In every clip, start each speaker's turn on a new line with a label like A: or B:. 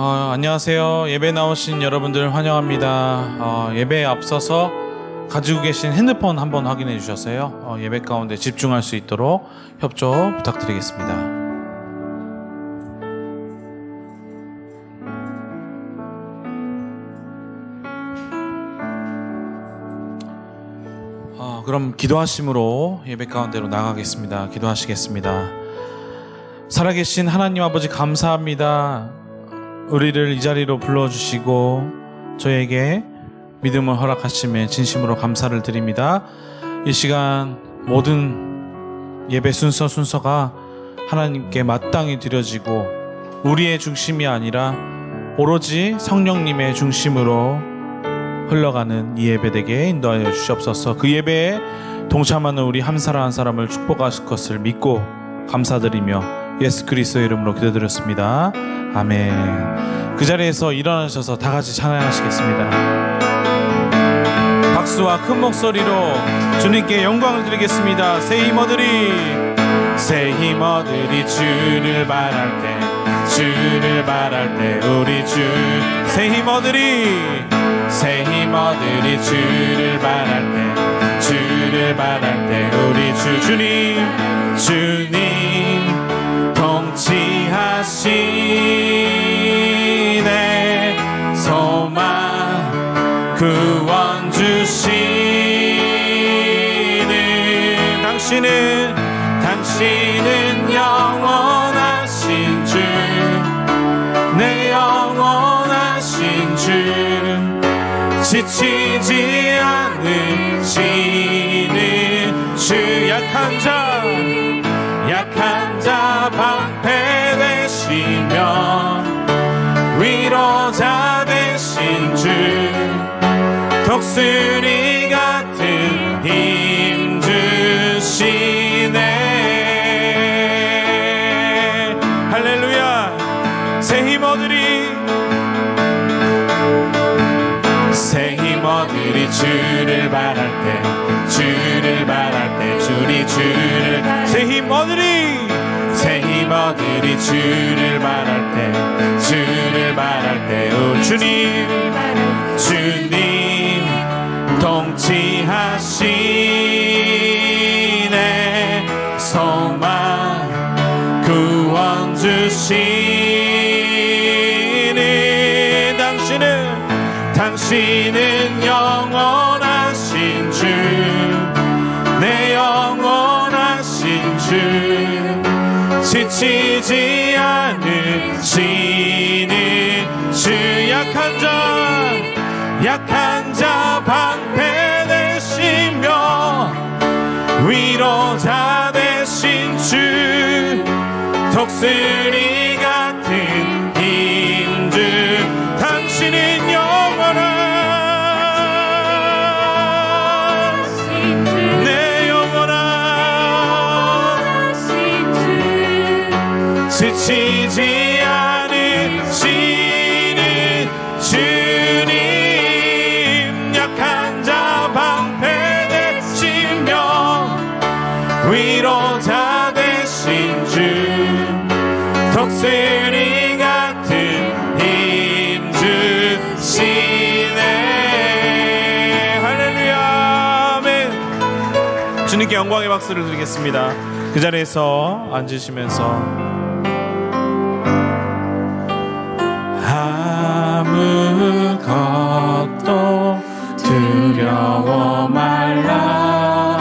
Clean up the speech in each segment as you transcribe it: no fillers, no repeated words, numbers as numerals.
A: 안녕하세요. 예배 나오신 여러분들 환영합니다. 예배에 앞서서 가지고 계신 핸드폰 한번 확인해 주셔서요. 예배 가운데 집중할 수 있도록 협조 부탁드리겠습니다. 그럼 기도하심으로 예배 가운데로 나가겠습니다. 기도하시겠습니다. 살아계신 하나님 아버지 감사합니다. 우리를 이 자리로 불러주시고 저에게 믿음을 허락하심에 진심으로 감사를 드립니다. 이 시간 모든 예배 순서가 하나님께 마땅히 드려지고 우리의 중심이 아니라 오로지 성령님의 중심으로 흘러가는 이 예배 되게 인도하여 주시옵소서. 그 예배에 동참하는 우리 한 사람 한 사람을 축복하실 것을 믿고 감사드리며 예수 그리스도의 이름으로 기도드렸습니다. 아멘. 그 자리에서 일어나셔서 다 같이 찬양하시겠습니다. 박수와 큰 목소리로 주님께 영광을 드리겠습니다. 새 힘 얻으리 주를 바랄 때 우리 주 새 힘 얻으리 주를 바랄 때 우리 주님 통치하시네 소망 구원 주시는 당신은 영원하신 주 내 영원하신 주 지치지 않으시는 주 약한 자 방패되시며 위로자 되신 주 독수리 같은 힘 주시네. 할렐루야. 새 힘 얻으리 주를 바랄 때 주리 주를 새 힘 얻으리 주를 바랄 때 오 주님 통치하시네 소망 구원 주시는 당신은 영원하신 주 내 영원하신 주 지치지 않으시는 주 약한 자 방패되시며 위로자 되신 주 독수리 같은 힘 주 당신은 지치지 않으시는 주님 약한 자 방패되시며 위로자 되신 주 독수리 같은 힘 주시네. 할렐루야. 아멘. 주님께 영광의 박수를 드리겠습니다. 그 자리에서 앉으시면서 아무것도 두려워 말라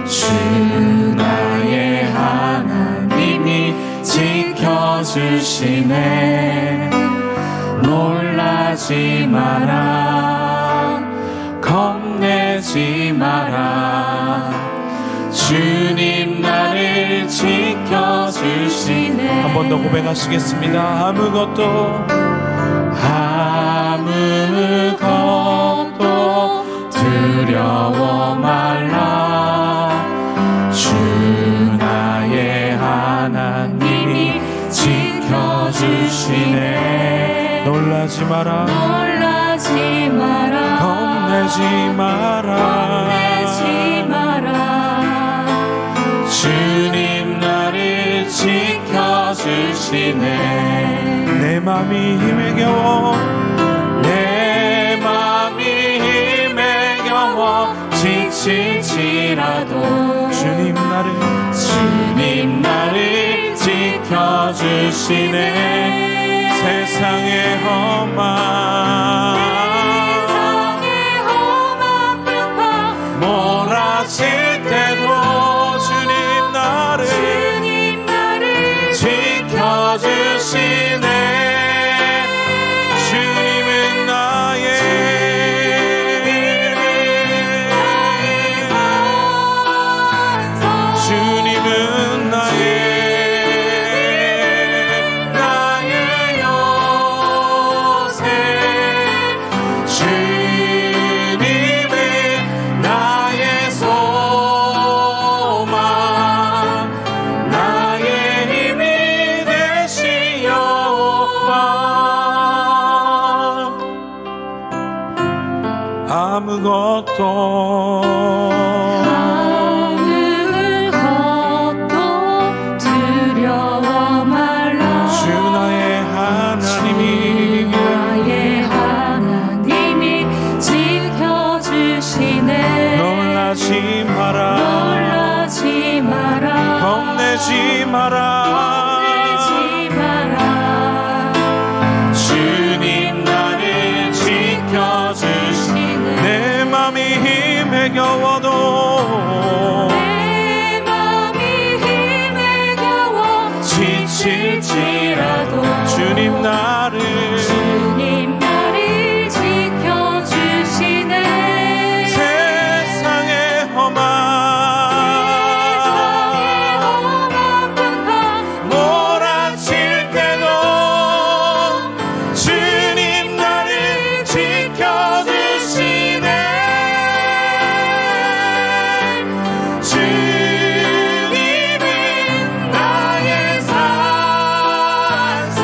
A: 주 나의 하나님이 지켜주시네 놀라지 마라 겁내지 마라 주님 나를 지켜주시네. 한 번 더 고백하시겠습니다. 아무것도 두려워 말라 주 나의 하나님이 지켜주시네 놀라지 마라 겁내지 마라 주님 나를 지켜주시네 내 맘이 힘에 겨워 내 맘이 힘에 겨워 지칠지라도 주님 나를 지켜주시네. 세상의 험한 몰아칠 때도 주님 나를 지켜주시네. 주님은 나의 요새 주님은 나의 소망 나의 힘이 되시옵소서. 아무것도
B: 두려워 말라.
A: 주 나의 하나님이 지켜주시네. 놀라지 마라 겁내지 마라 주님 나를 지켜주시네. 내 맘이 힘에 겨워도 지칠지라도 주님 나를
B: 지켜주시네.
A: 세상의 험한 몰아칠 때도 주님 나를 지켜주시네. 주님은 나의 산성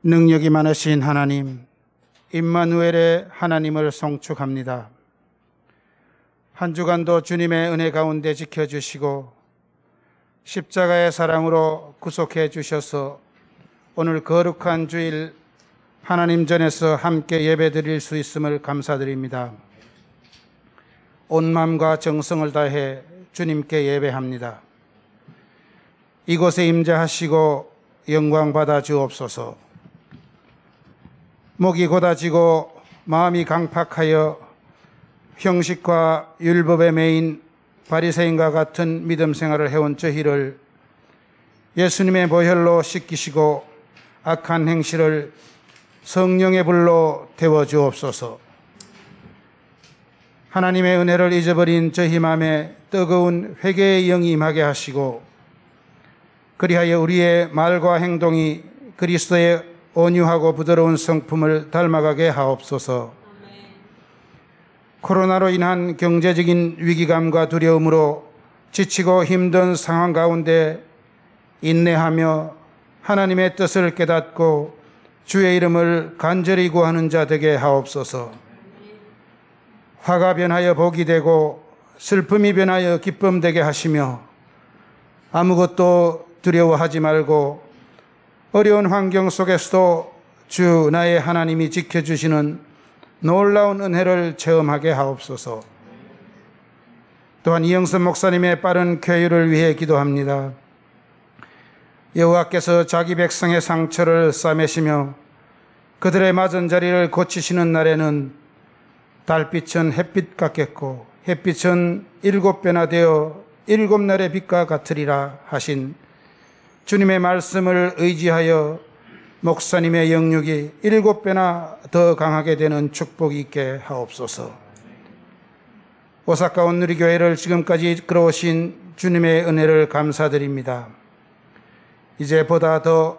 C: 능력이 많으신 하나님, 임마누엘의 하나님을 송축합니다. 한 주간도 주님의 은혜 가운데 지켜주시고 십자가의 사랑으로 구속해 주셔서 오늘 거룩한 주일 하나님 전에서 함께 예배드릴 수 있음을 감사드립니다. 온 마음과 정성을 다해 주님께 예배합니다. 이곳에 임재하시고 영광 받아 주옵소서. 목이 곧아지고 마음이 강팍하여 형식과 율법에 매인 바리새인과 같은 믿음 생활을 해온 저희를 예수님의 보혈로 씻기시고 악한 행실을 성령의 불로 태워 주옵소서. 하나님의 은혜를 잊어버린 저희 마음에 뜨거운 회개의 영이 임하게 하시고 그리하여 우리의 말과 행동이 그리스도의 온유하고 부드러운 성품을 닮아가게 하옵소서. 코로나로 인한 경제적인 위기감과 두려움으로 지치고 힘든 상황 가운데 인내하며 하나님의 뜻을 깨닫고 주의 이름을 간절히 구하는 자 되게 하옵소서. 화가 변하여 복이 되고 슬픔이 변하여 기쁨 되게 하시며 아무것도 두려워하지 말고 어려운 환경 속에서도 주 나의 하나님이 지켜주시는 놀라운 은혜를 체험하게 하옵소서. 또한 이영선 목사님의 빠른 쾌유를 위해 기도합니다. 여호와께서 자기 백성의 상처를 싸매시며 그들의 맞은 자리를 고치시는 날에는 달빛은 햇빛 같겠고 햇빛은 7배나 되어 7날의 빛과 같으리라 하신 주님의 말씀을 의지하여 목사님의 영육이 7배나 더 강하게 되는 축복이 있게 하옵소서. 오사카 온누리교회를 지금까지 이끌어오신 주님의 은혜를 감사드립니다. 이제 보다 더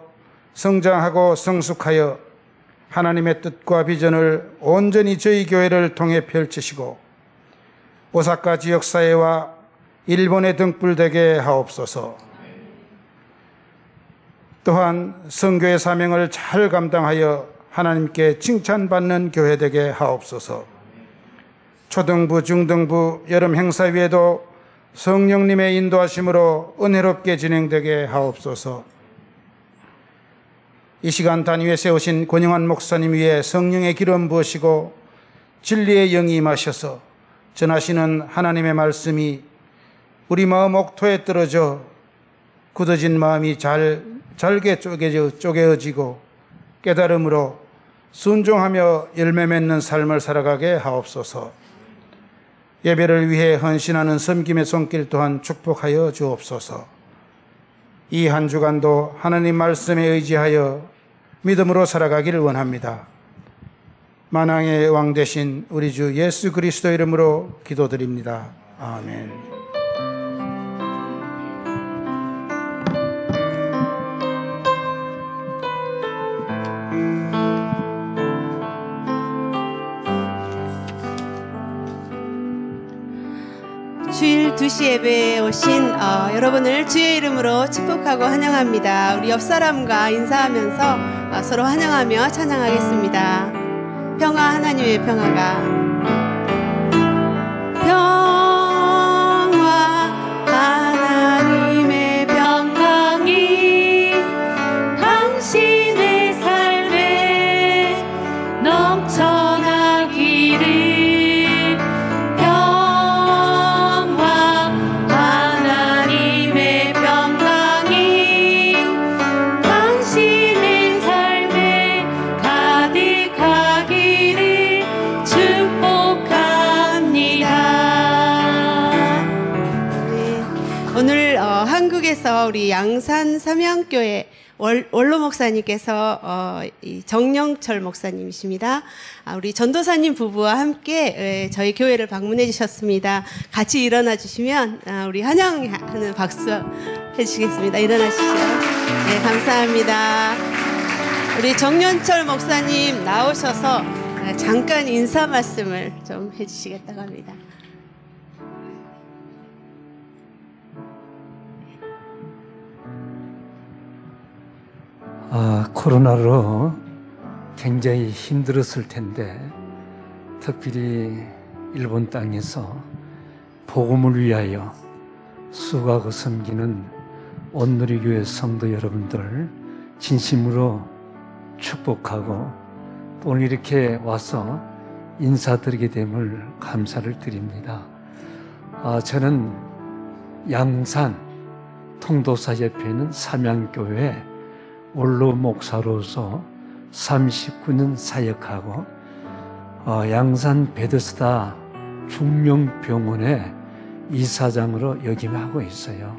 C: 성장하고 성숙하여 하나님의 뜻과 비전을 온전히 저희 교회를 통해 펼치시고 오사카 지역사회와 일본에 등불되게 하옵소서. 또한 선교의 사명을 잘 감당하여 하나님께 칭찬받는 교회 되게 하옵소서. 초등부, 중등부, 여름 행사위에도 성령님의 인도하심으로 은혜롭게 진행되게 하옵소서. 이 시간 단위에 세우신 권영환 목사님 위에 성령의 기름 부으시고 진리의 영이 임하셔서 전하시는 하나님의 말씀이 우리 마음 옥토에 떨어져 굳어진 마음이 잘게 쪼개어지고 깨달음으로 순종하며 열매 맺는 삶을 살아가게 하옵소서. 예배를 위해 헌신하는 섬김의 손길 또한 축복하여 주옵소서. 이 한 주간도 하나님 말씀에 의지하여 믿음으로 살아가기를 원합니다. 만왕의 왕 되신 우리 주 예수 그리스도 이름으로 기도드립니다. 아멘.
D: 주일 2시 예배에 오신 여러분을 주의 이름으로 축복하고 환영합니다. 우리 옆사람과 인사하면서 서로 환영하며 찬양하겠습니다. 평화, 하나님의 평화가
B: 하나님의 평강이 당신의 삶에 넘쳐나기를.
D: 우리 양산 삼양교회 원로 목사님께서 정영철 목사님이십니다. 우리 전도사님 부부와 함께 저희 교회를 방문해 주셨습니다. 같이 일어나 주시면 우리 환영하는 박수 해주시겠습니다. 일어나시죠. 네, 감사합니다. 우리 정영철 목사님 나오셔서 잠깐 인사 말씀을 좀 해주시겠다고 합니다.
E: 코로나로 굉장히 힘들었을 텐데 특별히 일본 땅에서 복음을 위하여 수고하고 섬기는 온누리교회 성도 여러분들 진심으로 축복하고 또 오늘 이렇게 와서 인사드리게 됨을 감사를 드립니다. 저는 양산 통도사협회에 있는 삼양교회 원로 목사로서 39년 사역하고 양산 베데스다 중령병원의 이사장으로 역임하고 있어요.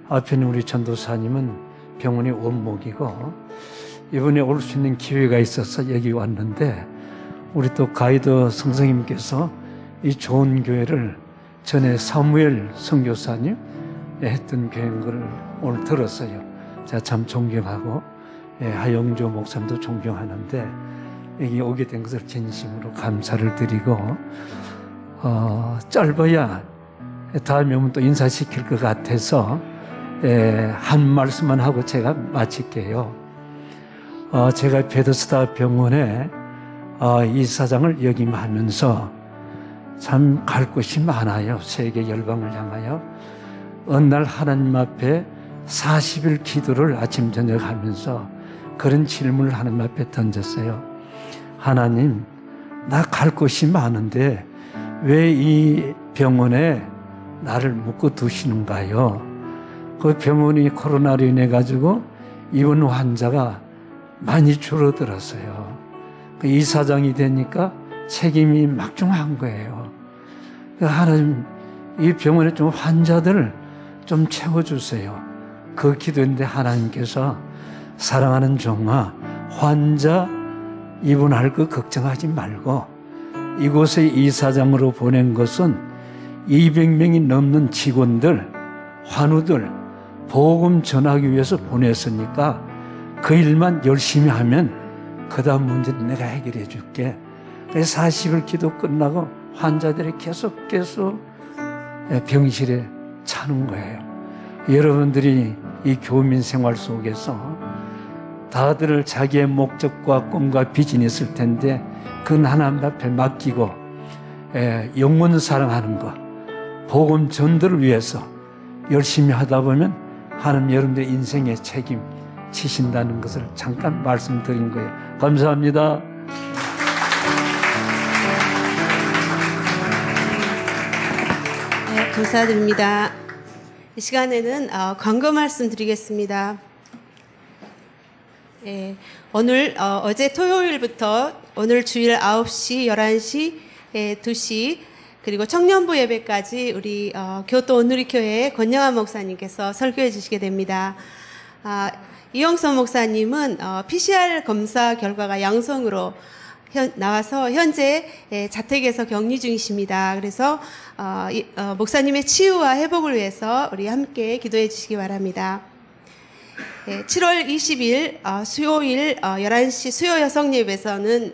E: 앞에는 우리 전도사님은 병원의 원목이고 이번에 올 수 있는 기회가 있어서 여기 왔는데 우리 또 가이드 선생님께서 이 좋은 교회를 전에 사무엘 선교사님 했던 교회인 걸 오늘 들었어요. 제가 참 존경하고 하영조 목사님도 존경하는데 여기 오게 된 것을 진심으로 감사를 드리고 짧아야 다음에 오면 또 인사시킬 것 같아서 한 말씀만 하고 제가 마칠게요. 제가 베데스다 병원에 이사장을 역임하면서 참 갈 곳이 많아요. 세계 열방을 향하여. 어느 날 하나님 앞에 40일 기도를 아침 저녁 하면서 그런 질문을 하나님 앞에 던졌어요. 하나님, 나 갈 곳이 많은데 왜 이 병원에 나를 묶어 두시는가요? 그 병원이 코로나로 인해 가지고 입원 환자가 많이 줄어들었어요. 그 이사장이 되니까 책임이 막중한 거예요. 하나님, 이 병원에 좀 환자들 좀 채워주세요. 그 기도인데 하나님께서 사랑하는 종아, 환자 입원할 거 걱정하지 말고 이곳에 이사장으로 보낸 것은 200명이 넘는 직원들, 환우들 복음 전하기 위해서 보냈으니까 그 일만 열심히 하면 그 다음 문제는 내가 해결해 줄게. 그래서 40일 기도 끝나고 환자들이 계속 병실에 차는 거예요. 여러분들이 이 교민 생활 속에서 다들 자기의 목적과 꿈과 비전이 있을 텐데 그건 하나님 앞에 맡기고 영혼 사랑하는 것, 복음 전도를 위해서 열심히 하다 보면 하나님 여러분들의 인생의 책임 지신다는 것을 잠깐 말씀드린 거예요. 감사합니다.
D: 네, 감사드립니다. 이 시간에는 광고 말씀 드리겠습니다. 오늘 어제 토요일부터 오늘 주일 9시, 11시, 2시 그리고 청년부 예배까지 우리 교토 온누리교회 권영환 목사님께서 설교해 주시게 됩니다. 이영선 목사님은 PCR 검사 결과가 양성으로 나와서 현재 자택에서 격리 중이십니다. 그래서 목사님의 치유와 회복을 위해서 우리 함께 기도해 주시기 바랍니다. 7월 20일 수요일 11시 수요 여성 예배에서는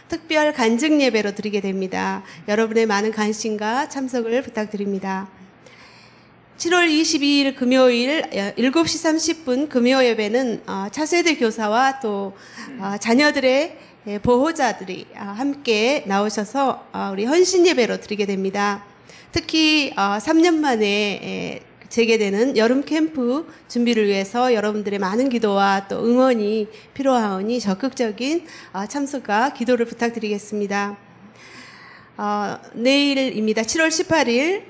D: 특별 간증 예배로 드리게 됩니다. 여러분의 많은 관심과 참석을 부탁드립니다. 7월 22일 금요일 7시 30분 금요 예배는 차세대 교사와 또 자녀들의 보호자들이 함께 나오셔서 우리 헌신 예배로 드리게 됩니다. 특히 3년 만에 재개되는 여름 캠프 준비를 위해서 여러분들의 많은 기도와 또 응원이 필요하오니 적극적인 참석과 기도를 부탁드리겠습니다. 내일입니다. 7월 18일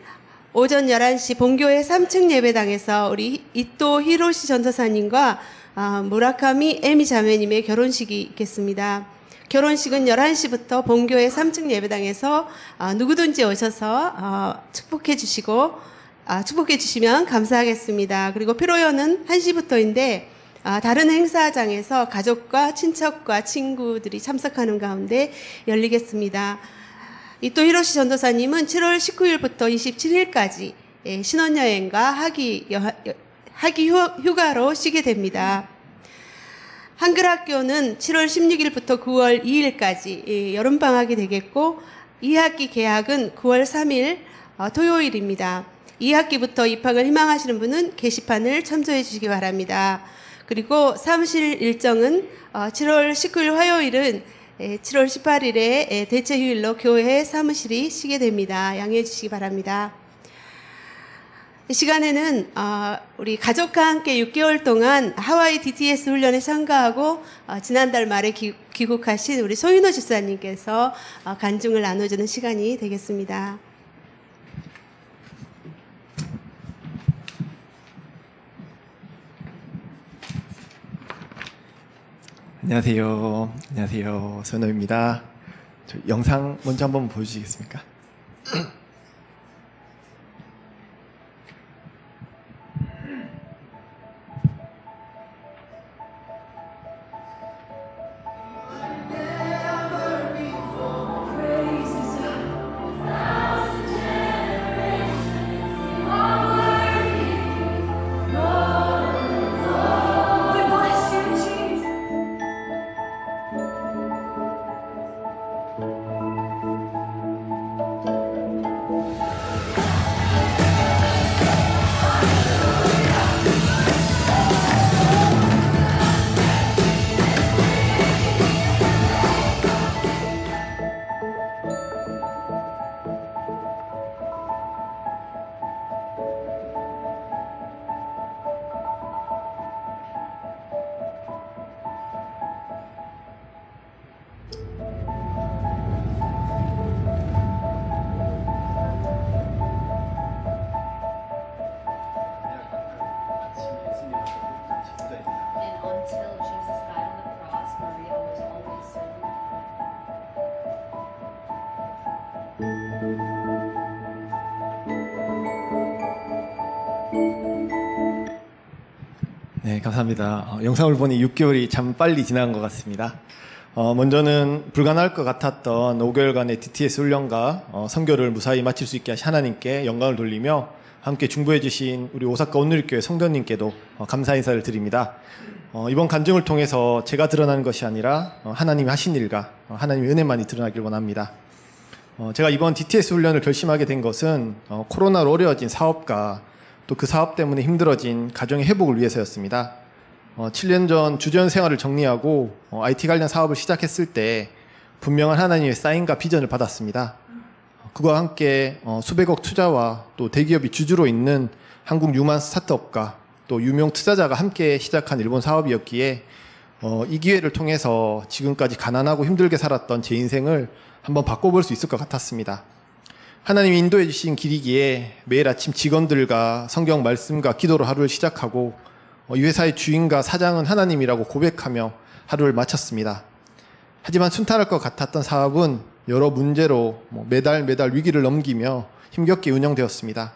D: 오전 11시 본교회 3층 예배당에서 우리 이토 히로시 전도사님과 무라카미 에미 자매님의 결혼식이 있겠습니다. 결혼식은 11시부터 본교회 3층 예배당에서 누구든지 오셔서 축복해 주시면 감사하겠습니다. 그리고 피로연은 1시부터인데 다른 행사장에서 가족과 친척과 친구들이 참석하는 가운데 열리겠습니다. 이토 히로시 전도사님은 7월 19일부터 27일까지 신혼여행과 학위 휴가로 쉬게 됩니다. 한글학교는 7월 16일부터 9월 2일까지 여름방학이 되겠고 2학기 개학은 9월 3일 토요일입니다. 2학기부터 입학을 희망하시는 분은 게시판을 참조해 주시기 바랍니다. 그리고 사무실 일정은 7월 19일 화요일은 7월 18일에 대체 휴일로 교회 사무실이 쉬게 됩니다. 양해해 주시기 바랍니다. 이 시간에는 우리 가족과 함께 6개월 동안 하와이 DTS 훈련에 참가하고 지난달 말에 귀국하신 우리 소윤호 집사님께서 간증을 나눠주는 시간이 되겠습니다.
F: 안녕하세요. 안녕하세요. 소윤호입니다. 저 영상 먼저 한번 보여주시겠습니까?
G: And until Jesus died on the cross, Maria was always silent.
F: 네, 감사합니다. 영상을 보니 6개월이 참 빨리 지난 것 같습니다. 먼저는 불가능할 것 같았던 5개월간의 DTS 훈련과 선교를 무사히 마칠 수 있게 하신 하나님께 영광을 돌리며 함께 중보해 주신 우리 오사카 온누리교회 성도님께도 감사 인사를 드립니다. 이번 간증을 통해서 제가 드러나는 것이 아니라 하나님이 하신 일과 하나님의 은혜만이 드러나길 원합니다. 제가 이번 DTS 훈련을 결심하게 된 것은 코로나로 어려워진 사업과 또 그 사업 때문에 힘들어진 가정의 회복을 위해서였습니다. 7년 전 주전 생활을 정리하고 IT 관련 사업을 시작했을 때 분명한 하나님의 사인과 비전을 받았습니다. 그와 함께 수백억 투자와 또 대기업이 주주로 있는 한국 유망 스타트업과 또 유명 투자자가 함께 시작한 일본 사업이었기에 이 기회를 통해서 지금까지 가난하고 힘들게 살았던 제 인생을 한번 바꿔볼 수 있을 것 같았습니다. 하나님이 인도해 주신 길이기에 매일 아침 직원들과 성경 말씀과 기도로 하루를 시작하고 이 회사의 주인과 사장은 하나님이라고 고백하며 하루를 마쳤습니다. 하지만 순탄할 것 같았던 사업은 여러 문제로 매달 위기를 넘기며 힘겹게 운영되었습니다.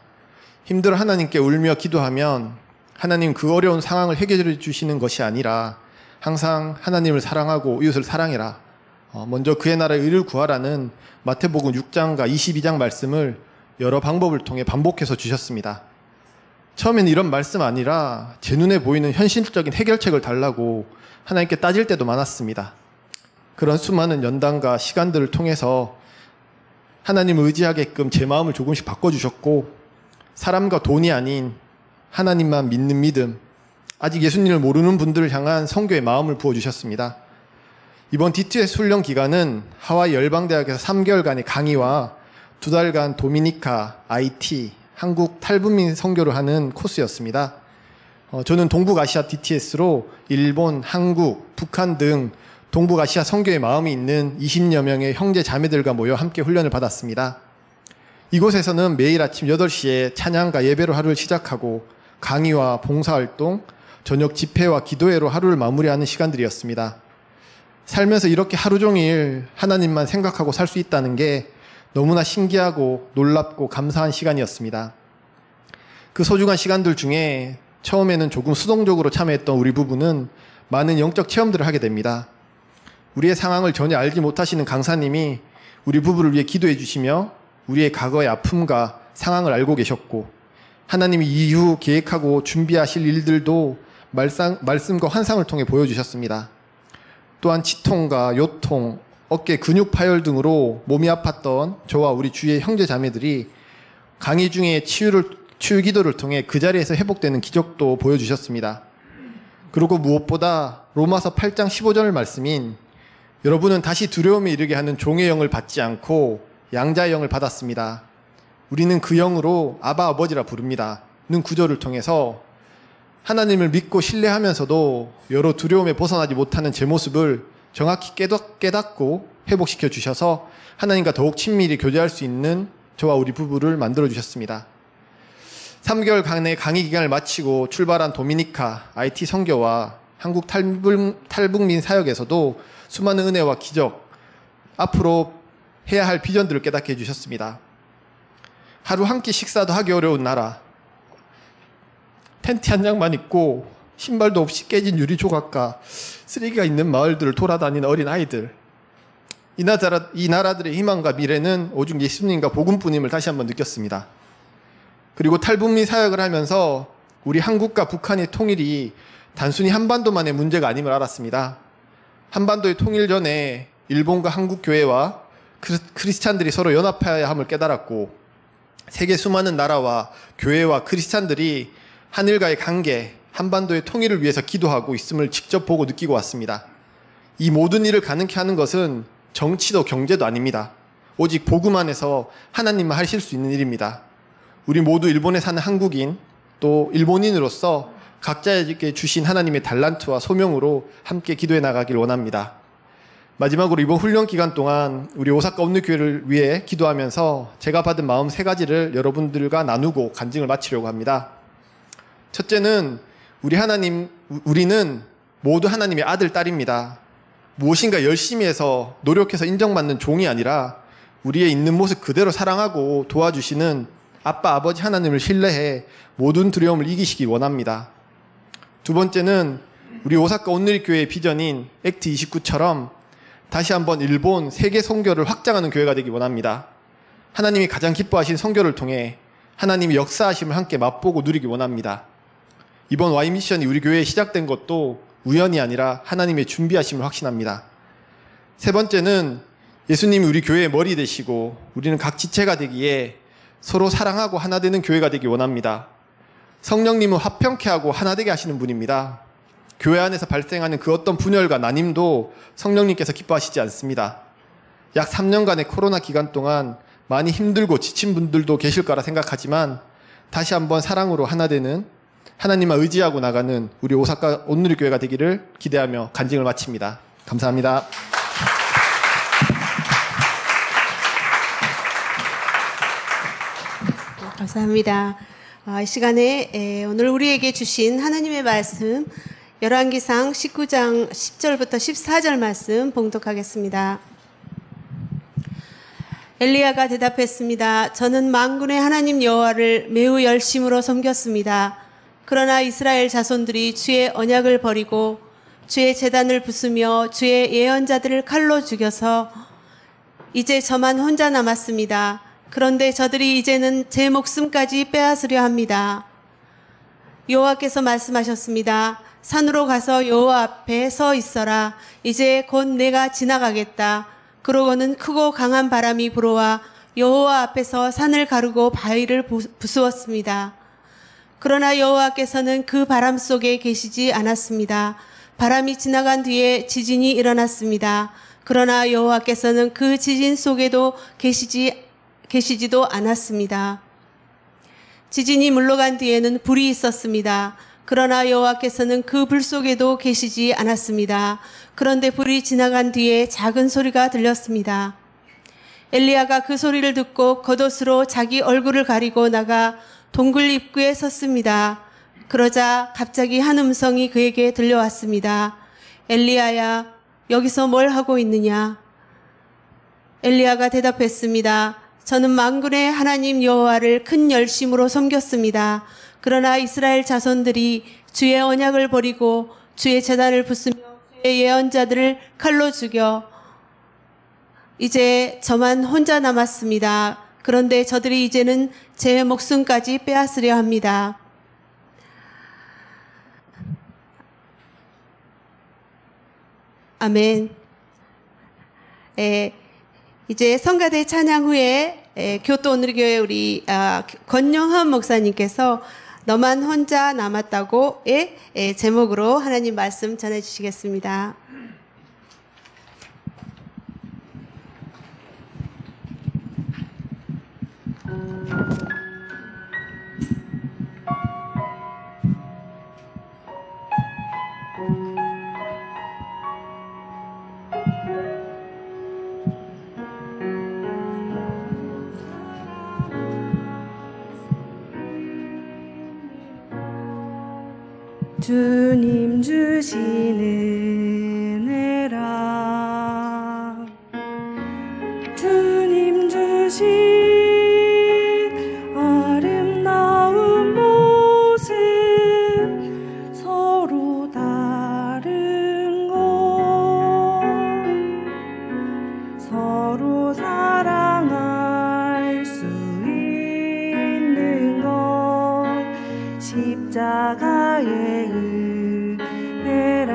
F: 힘들어 하나님께 울며 기도하면 하나님 그 어려운 상황을 해결해 주시는 것이 아니라 항상 하나님을 사랑하고 이웃을 사랑해라. 먼저 그의 나라의 의를 구하라는 마태복음 6장과 22장 말씀을 여러 방법을 통해 반복해서 주셨습니다. 처음에는 이런 말씀 아니라 제 눈에 보이는 현실적인 해결책을 달라고 하나님께 따질 때도 많았습니다. 그런 수많은 연단과 시간들을 통해서 하나님을 의지하게끔 제 마음을 조금씩 바꿔주셨고 사람과 돈이 아닌 하나님만 믿는 믿음, 아직 예수님을 모르는 분들을 향한 선교의 마음을 부어주셨습니다. 이번 DTS 훈련 기간은 하와이 열방대학에서 3개월간의 강의와 2달간 도미니카, IT, 한국 탈북민 선교를 하는 코스였습니다. 저는 동북아시아 DTS로 일본, 한국, 북한 등 동북아시아 선교의 마음이 있는 20여 명의 형제 자매들과 모여 함께 훈련을 받았습니다. 이곳에서는 매일 아침 8시에 찬양과 예배로 하루를 시작하고 강의와 봉사활동, 저녁 집회와 기도회로 하루를 마무리하는 시간들이었습니다. 살면서 이렇게 하루 종일 하나님만 생각하고 살 수 있다는 게 너무나 신기하고 놀랍고 감사한 시간이었습니다. 그 소중한 시간들 중에 처음에는 조금 수동적으로 참여했던 우리 부부는 많은 영적 체험들을 하게 됩니다. 우리의 상황을 전혀 알지 못하시는 강사님이 우리 부부를 위해 기도해 주시며 우리의 과거의 아픔과 상황을 알고 계셨고 하나님이 이후 계획하고 준비하실 일들도 말씀과 환상을 통해 보여주셨습니다. 또한 치통과 요통, 어깨 근육 파열 등으로 몸이 아팠던 저와 우리 주위의 형제 자매들이 강의 중에 치유 기도를 통해 그 자리에서 회복되는 기적도 보여주셨습니다. 그리고 무엇보다 로마서 8장 15절 말씀인 여러분은 다시 두려움에 이르게 하는 종의 영을 받지 않고 양자의 영을 받았습니다. 우리는 그 영으로 아바 아버지라 부릅니다. 는 구절을 통해서 하나님을 믿고 신뢰하면서도 여러 두려움에 벗어나지 못하는 제 모습을 정확히 깨닫고 회복시켜 주셔서 하나님과 더욱 친밀히 교제할 수 있는 저와 우리 부부를 만들어 주셨습니다. 3개월간의 강의 기간을 마치고 출발한 도미니카 IT 선교와 한국 탈북민 사역에서도 수많은 은혜와 기적, 앞으로 해야 할 비전들을 깨닫게 해주셨습니다. 하루 한 끼 식사도 하기 어려운 나라, 텐트 한 장만 입고 신발도 없이 깨진 유리 조각과 쓰레기가 있는 마을들을 돌아다니는 어린 아이들, 이 나라들의 희망과 미래는 오직 예수님과 복음뿐임을 다시 한번 느꼈습니다. 그리고 탈북민 사역을 하면서 우리 한국과 북한의 통일이 단순히 한반도만의 문제가 아님을 알았습니다. 한반도의 통일 전에 일본과 한국 교회와 크리스찬들이 서로 연합해야 함을 깨달았고, 세계 수많은 나라와 교회와 크리스찬들이 하늘과의 관계, 한반도의 통일을 위해서 기도하고 있음을 직접 보고 느끼고 왔습니다. 이 모든 일을 가능케 하는 것은 정치도 경제도 아닙니다. 오직 복음 안에서 하나님만 하실 수 있는 일입니다. 우리 모두 일본에 사는 한국인, 또 일본인으로서 각자에게 주신 하나님의 달란트와 소명으로 함께 기도해 나가길 원합니다. 마지막으로 이번 훈련 기간 동안 우리 오사카 온누교회를 위해 기도하면서 제가 받은 마음 3가지를 여러분들과 나누고 간증을 마치려고 합니다. 첫째는 우리는 모두 하나님의 아들, 딸입니다. 무엇인가 열심히 해서 노력해서 인정받는 종이 아니라 우리의 있는 모습 그대로 사랑하고 도와주시는 아빠, 아버지 하나님을 신뢰해 모든 두려움을 이기시기 원합니다. 두 번째는 우리 오사카 온누리교회의 비전인 액트 29처럼 다시 한번 일본, 세계 선교를 확장하는 교회가 되기 원합니다. 하나님이 가장 기뻐하신 선교를 통해 하나님의 역사하심을 함께 맛보고 누리기 원합니다. 이번 Y미션이 우리 교회에 시작된 것도 우연이 아니라 하나님의 준비하심을 확신합니다. 세 번째는 예수님이 우리 교회의 머리 되시고 우리는 각 지체가 되기에 서로 사랑하고 하나 되는 교회가 되기 원합니다. 성령님은 화평케 하고 하나 되게 하시는 분입니다. 교회 안에서 발생하는 그 어떤 분열과 나님도 성령님께서 기뻐하시지 않습니다. 약 3년간의 코로나 기간 동안 많이 힘들고 지친 분들도 계실 거라 생각하지만 다시 한번 사랑으로 하나 되는, 하나님만 의지하고 나가는 우리 오사카 온누리교회가 되기를 기대하며 간증을 마칩니다. 감사합니다.
D: 감사합니다. 이 시간에 오늘 우리에게 주신 하나님의 말씀 열왕기상 19장 10절부터 14절 말씀 봉독하겠습니다. 엘리야가 대답했습니다. 저는 만군의 하나님 여호와를 매우 열심으로 섬겼습니다. 그러나 이스라엘 자손들이 주의 언약을 버리고 주의 제단을 부수며 주의 예언자들을 칼로 죽여서 이제 저만 혼자 남았습니다. 그런데 저들이 이제는 제 목숨까지 빼앗으려 합니다. 여호와께서 말씀하셨습니다. 산으로 가서 여호와 앞에 서 있어라. 이제 곧 내가 지나가겠다. 그러고는 크고 강한 바람이 불어와 여호와 앞에서 산을 가르고 바위를 부수었습니다. 그러나 여호와께서는 그 바람 속에 계시지 않았습니다. 바람이 지나간 뒤에 지진이 일어났습니다. 그러나 여호와께서는 그 지진 속에도 계시지도 않았습니다. 지진이 물러간 뒤에는 불이 있었습니다. 그러나 여호와께서는 그 불 속에도 계시지 않았습니다. 그런데 불이 지나간 뒤에 작은 소리가 들렸습니다. 엘리야가 그 소리를 듣고 겉옷으로 자기 얼굴을 가리고 나가 동굴 입구에 섰습니다. 그러자 갑자기 한 음성이 그에게 들려왔습니다. 엘리야야, 여기서 뭘 하고 있느냐? 엘리야가 대답했습니다. 저는 만군의 하나님 여호와를 큰 열심으로 섬겼습니다. 그러나 이스라엘 자손들이 주의 언약을 버리고 주의 제단을 부수며 주의 예언자들을 칼로 죽여 이제 저만 혼자 남았습니다. 그런데 저들이 이제는 제 목숨까지 빼앗으려 합니다. 아멘. 이제 성가대 찬양 후에 교토 온누리교회 우리 권영헌 목사님께서 너만 혼자 남았다고의 제목으로 하나님 말씀 전해주시겠습니다.
H: 주님 주시는 은혜라 주님 주신 아름다운 모습 서로 다른 것 서로 사랑할 수 있는 것 십자가의 은혜라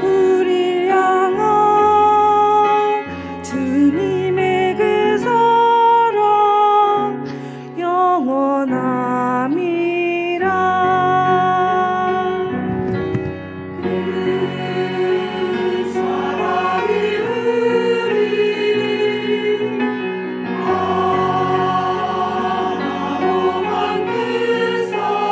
H: 우리 향한 주님의 그 사랑 영원함이라 그 사랑이 우리 하나로만 그 사랑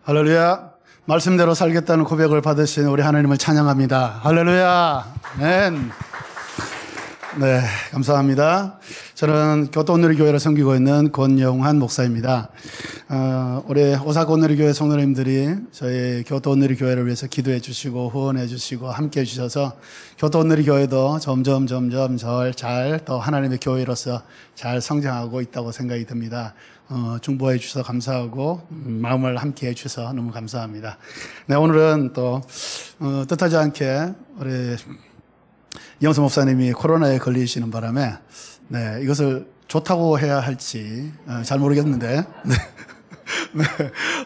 I: 할렐루야. 말씀대로 살겠다는 고백을 받으신 우리 하나님을 찬양합니다. 할렐루야. 아멘. 네, 감사합니다. 저는 교토온누리교회를 섬기고 있는 권영환 목사입니다. 올해 오사카 온누리교회 성도님들이 저희 교토온누리교회를 위해서 기도해 주시고 후원해 주시고 함께 해 주셔서 교토온누리교회도 점점 잘 더 하나님의 교회로서 잘 성장하고 있다고 생각이 듭니다. 중보해 주셔서 감사하고 마음을 함께 해 주셔서 너무 감사합니다. 네, 오늘은 또 뜻하지 않게 우리 이영수 목사님이 코로나에 걸리시는 바람에 네, 이것을 좋다고 해야 할지 잘 모르겠는데 네. 네.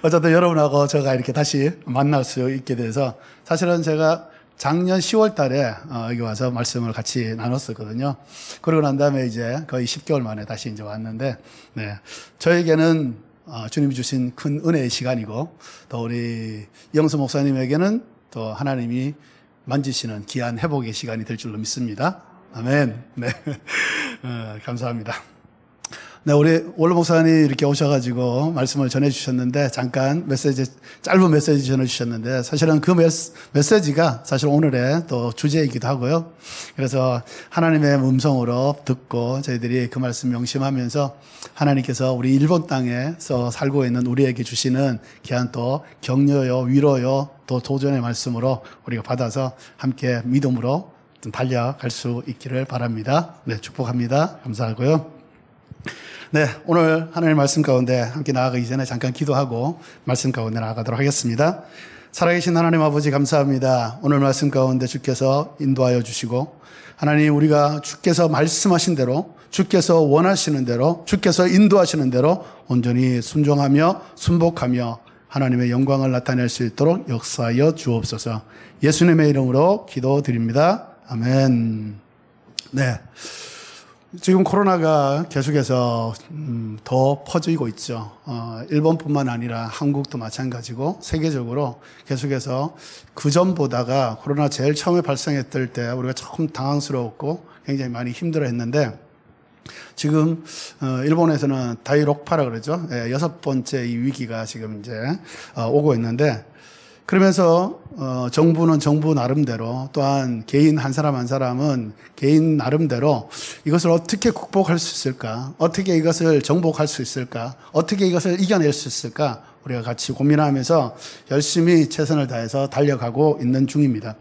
I: 어쨌든 여러분하고 제가 이렇게 다시 만날 수 있게 돼서 사실은 제가 작년 10월 달에 여기 와서 말씀을 같이 나눴었거든요. 그러고 난 다음에 이제 거의 10개월 만에 다시 이제 왔는데 네. 저에게는 주님이 주신 큰 은혜의 시간이고 또 우리 이영수 목사님에게는 또 하나님이 만지시는 귀한 회복의 시간이 될 줄로 믿습니다. 아멘. 네. 감사합니다. 네, 우리 원로 목사님이 이렇게 오셔가지고 말씀을 전해주셨는데 잠깐 짧은 메시지 전해주셨는데 사실은 그 메시지가 사실 오늘의 또 주제이기도 하고요. 그래서 하나님의 음성으로 듣고 저희들이 그 말씀 명심하면서 하나님께서 우리 일본 땅에서 살고 있는 우리에게 주시는 귀한 또 격려요, 위로요, 또 도전의 말씀으로 우리가 받아서 함께 믿음으로 좀 달려갈 수 있기를 바랍니다. 네, 축복합니다. 감사하고요. 네, 오늘 하나님의 말씀 가운데 함께 나아가기 전에 잠깐 기도하고 말씀 가운데 나아가도록 하겠습니다. 살아계신 하나님 아버지 감사합니다. 오늘 말씀 가운데 주께서 인도하여 주시고 하나님 우리가 주께서 말씀하신 대로 주께서 원하시는 대로 주께서 인도하시는 대로 온전히 순종하며 순복하며 하나님의 영광을 나타낼 수 있도록 역사하여 주옵소서. 예수님의 이름으로 기도드립니다. 아멘. 네. 지금 코로나가 계속해서 더 퍼지고 있죠. 일본뿐만 아니라 한국도 마찬가지고 세계적으로 계속해서 그전보다가 코로나 제일 처음에 발생했을 때 우리가 조금 당황스러웠고 굉장히 많이 힘들어했는데 지금 일본에서는 다이록파라 그러죠. 6번째 이 위기가 지금 이제 오고 있는데 그러면서 정부는 정부 나름대로 또한 개인 한 사람 한 사람은 개인 나름대로 이것을 어떻게 극복할 수 있을까? 어떻게 이것을 정복할 수 있을까? 어떻게 이것을 이겨낼 수 있을까? 우리가 같이 고민하면서 열심히 최선을 다해서 달려가고 있는 중입니다.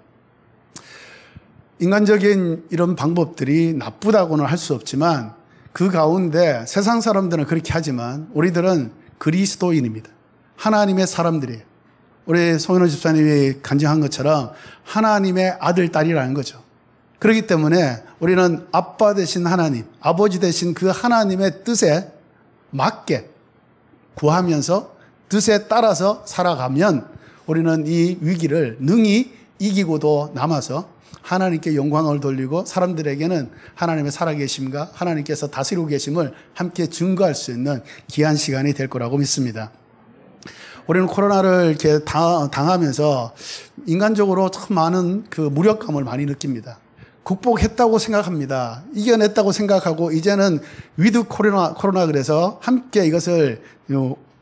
I: 인간적인 이런 방법들이 나쁘다고는 할 수 없지만 그 가운데 세상 사람들은 그렇게 하지만 우리들은 그리스도인입니다. 하나님의 사람들이에요. 우리 송현호 집사님이 간증한 것처럼 하나님의 아들, 딸이라는 거죠. 그렇기 때문에 우리는 아빠 되신 하나님, 아버지 되신 그 하나님의 뜻에 맞게 구하면서 뜻에 따라서 살아가면 우리는 이 위기를 능히 이기고도 남아서 하나님께 영광을 돌리고 사람들에게는 하나님의 살아계심과 하나님께서 다스리고 계심을 함께 증거할 수 있는 귀한 시간이 될 거라고 믿습니다. 우리는 코로나를 이렇게 당하면서 인간적으로 참 많은 그 무력감을 많이 느낍니다. 극복했다고 생각합니다. 이겨냈다고 생각하고 이제는 위드 코로나 그래서 함께 이것을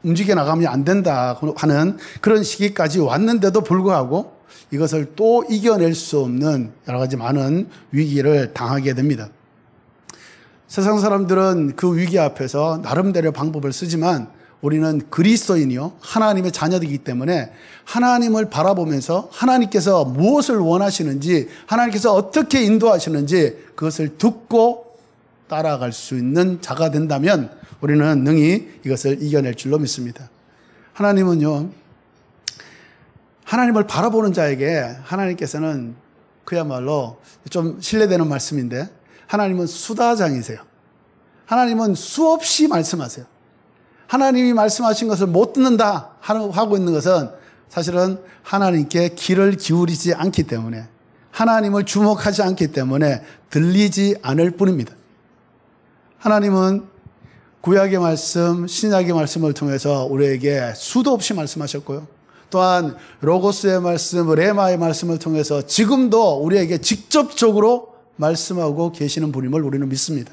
I: 움직여 나가면 안 된다 하는 그런 시기까지 왔는데도 불구하고 이것을 또 이겨낼 수 없는 여러 가지 많은 위기를 당하게 됩니다. 세상 사람들은 그 위기 앞에서 나름대로 방법을 쓰지만 우리는 그리스도인이요 하나님의 자녀이기 때문에 하나님을 바라보면서 하나님께서 무엇을 원하시는지 하나님께서 어떻게 인도하시는지 그것을 듣고 따라갈 수 있는 자가 된다면 우리는 능히 이것을 이겨낼 줄로 믿습니다. 하나님은요 하나님을 바라보는 자에게 하나님께서는 그야말로 좀 신뢰되는 말씀인데 하나님은 수다장이세요. 하나님은 수없이 말씀하세요. 하나님이 말씀하신 것을 못 듣는다 하고 있는 것은 사실은 하나님께 귀를 기울이지 않기 때문에 하나님을 주목하지 않기 때문에 들리지 않을 뿐입니다. 하나님은 구약의 말씀, 신약의 말씀을 통해서 우리에게 수도 없이 말씀하셨고요. 또한 로고스의 말씀, 레마의 말씀을 통해서 지금도 우리에게 직접적으로 말씀하고 계시는 분임을 우리는 믿습니다.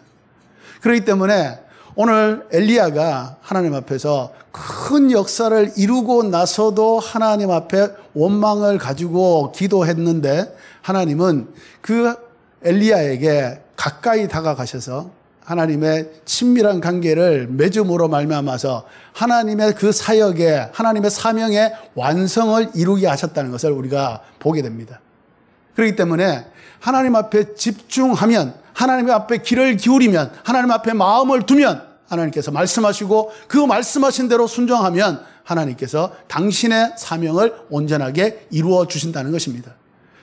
I: 그렇기 때문에 오늘 엘리야가 하나님 앞에서 큰 역사를 이루고 나서도 하나님 앞에 원망을 가지고 기도했는데 하나님은 그 엘리야에게 가까이 다가가셔서 하나님의 친밀한 관계를 맺음으로 말미암아서 하나님의 그 사역에 하나님의 사명의 완성을 이루게 하셨다는 것을 우리가 보게 됩니다. 그렇기 때문에 하나님 앞에 집중하면, 하나님 앞에 귀를 기울이면, 하나님 앞에 마음을 두면 하나님께서 말씀하시고 그 말씀하신 대로 순종하면 하나님께서 당신의 사명을 온전하게 이루어 주신다는 것입니다.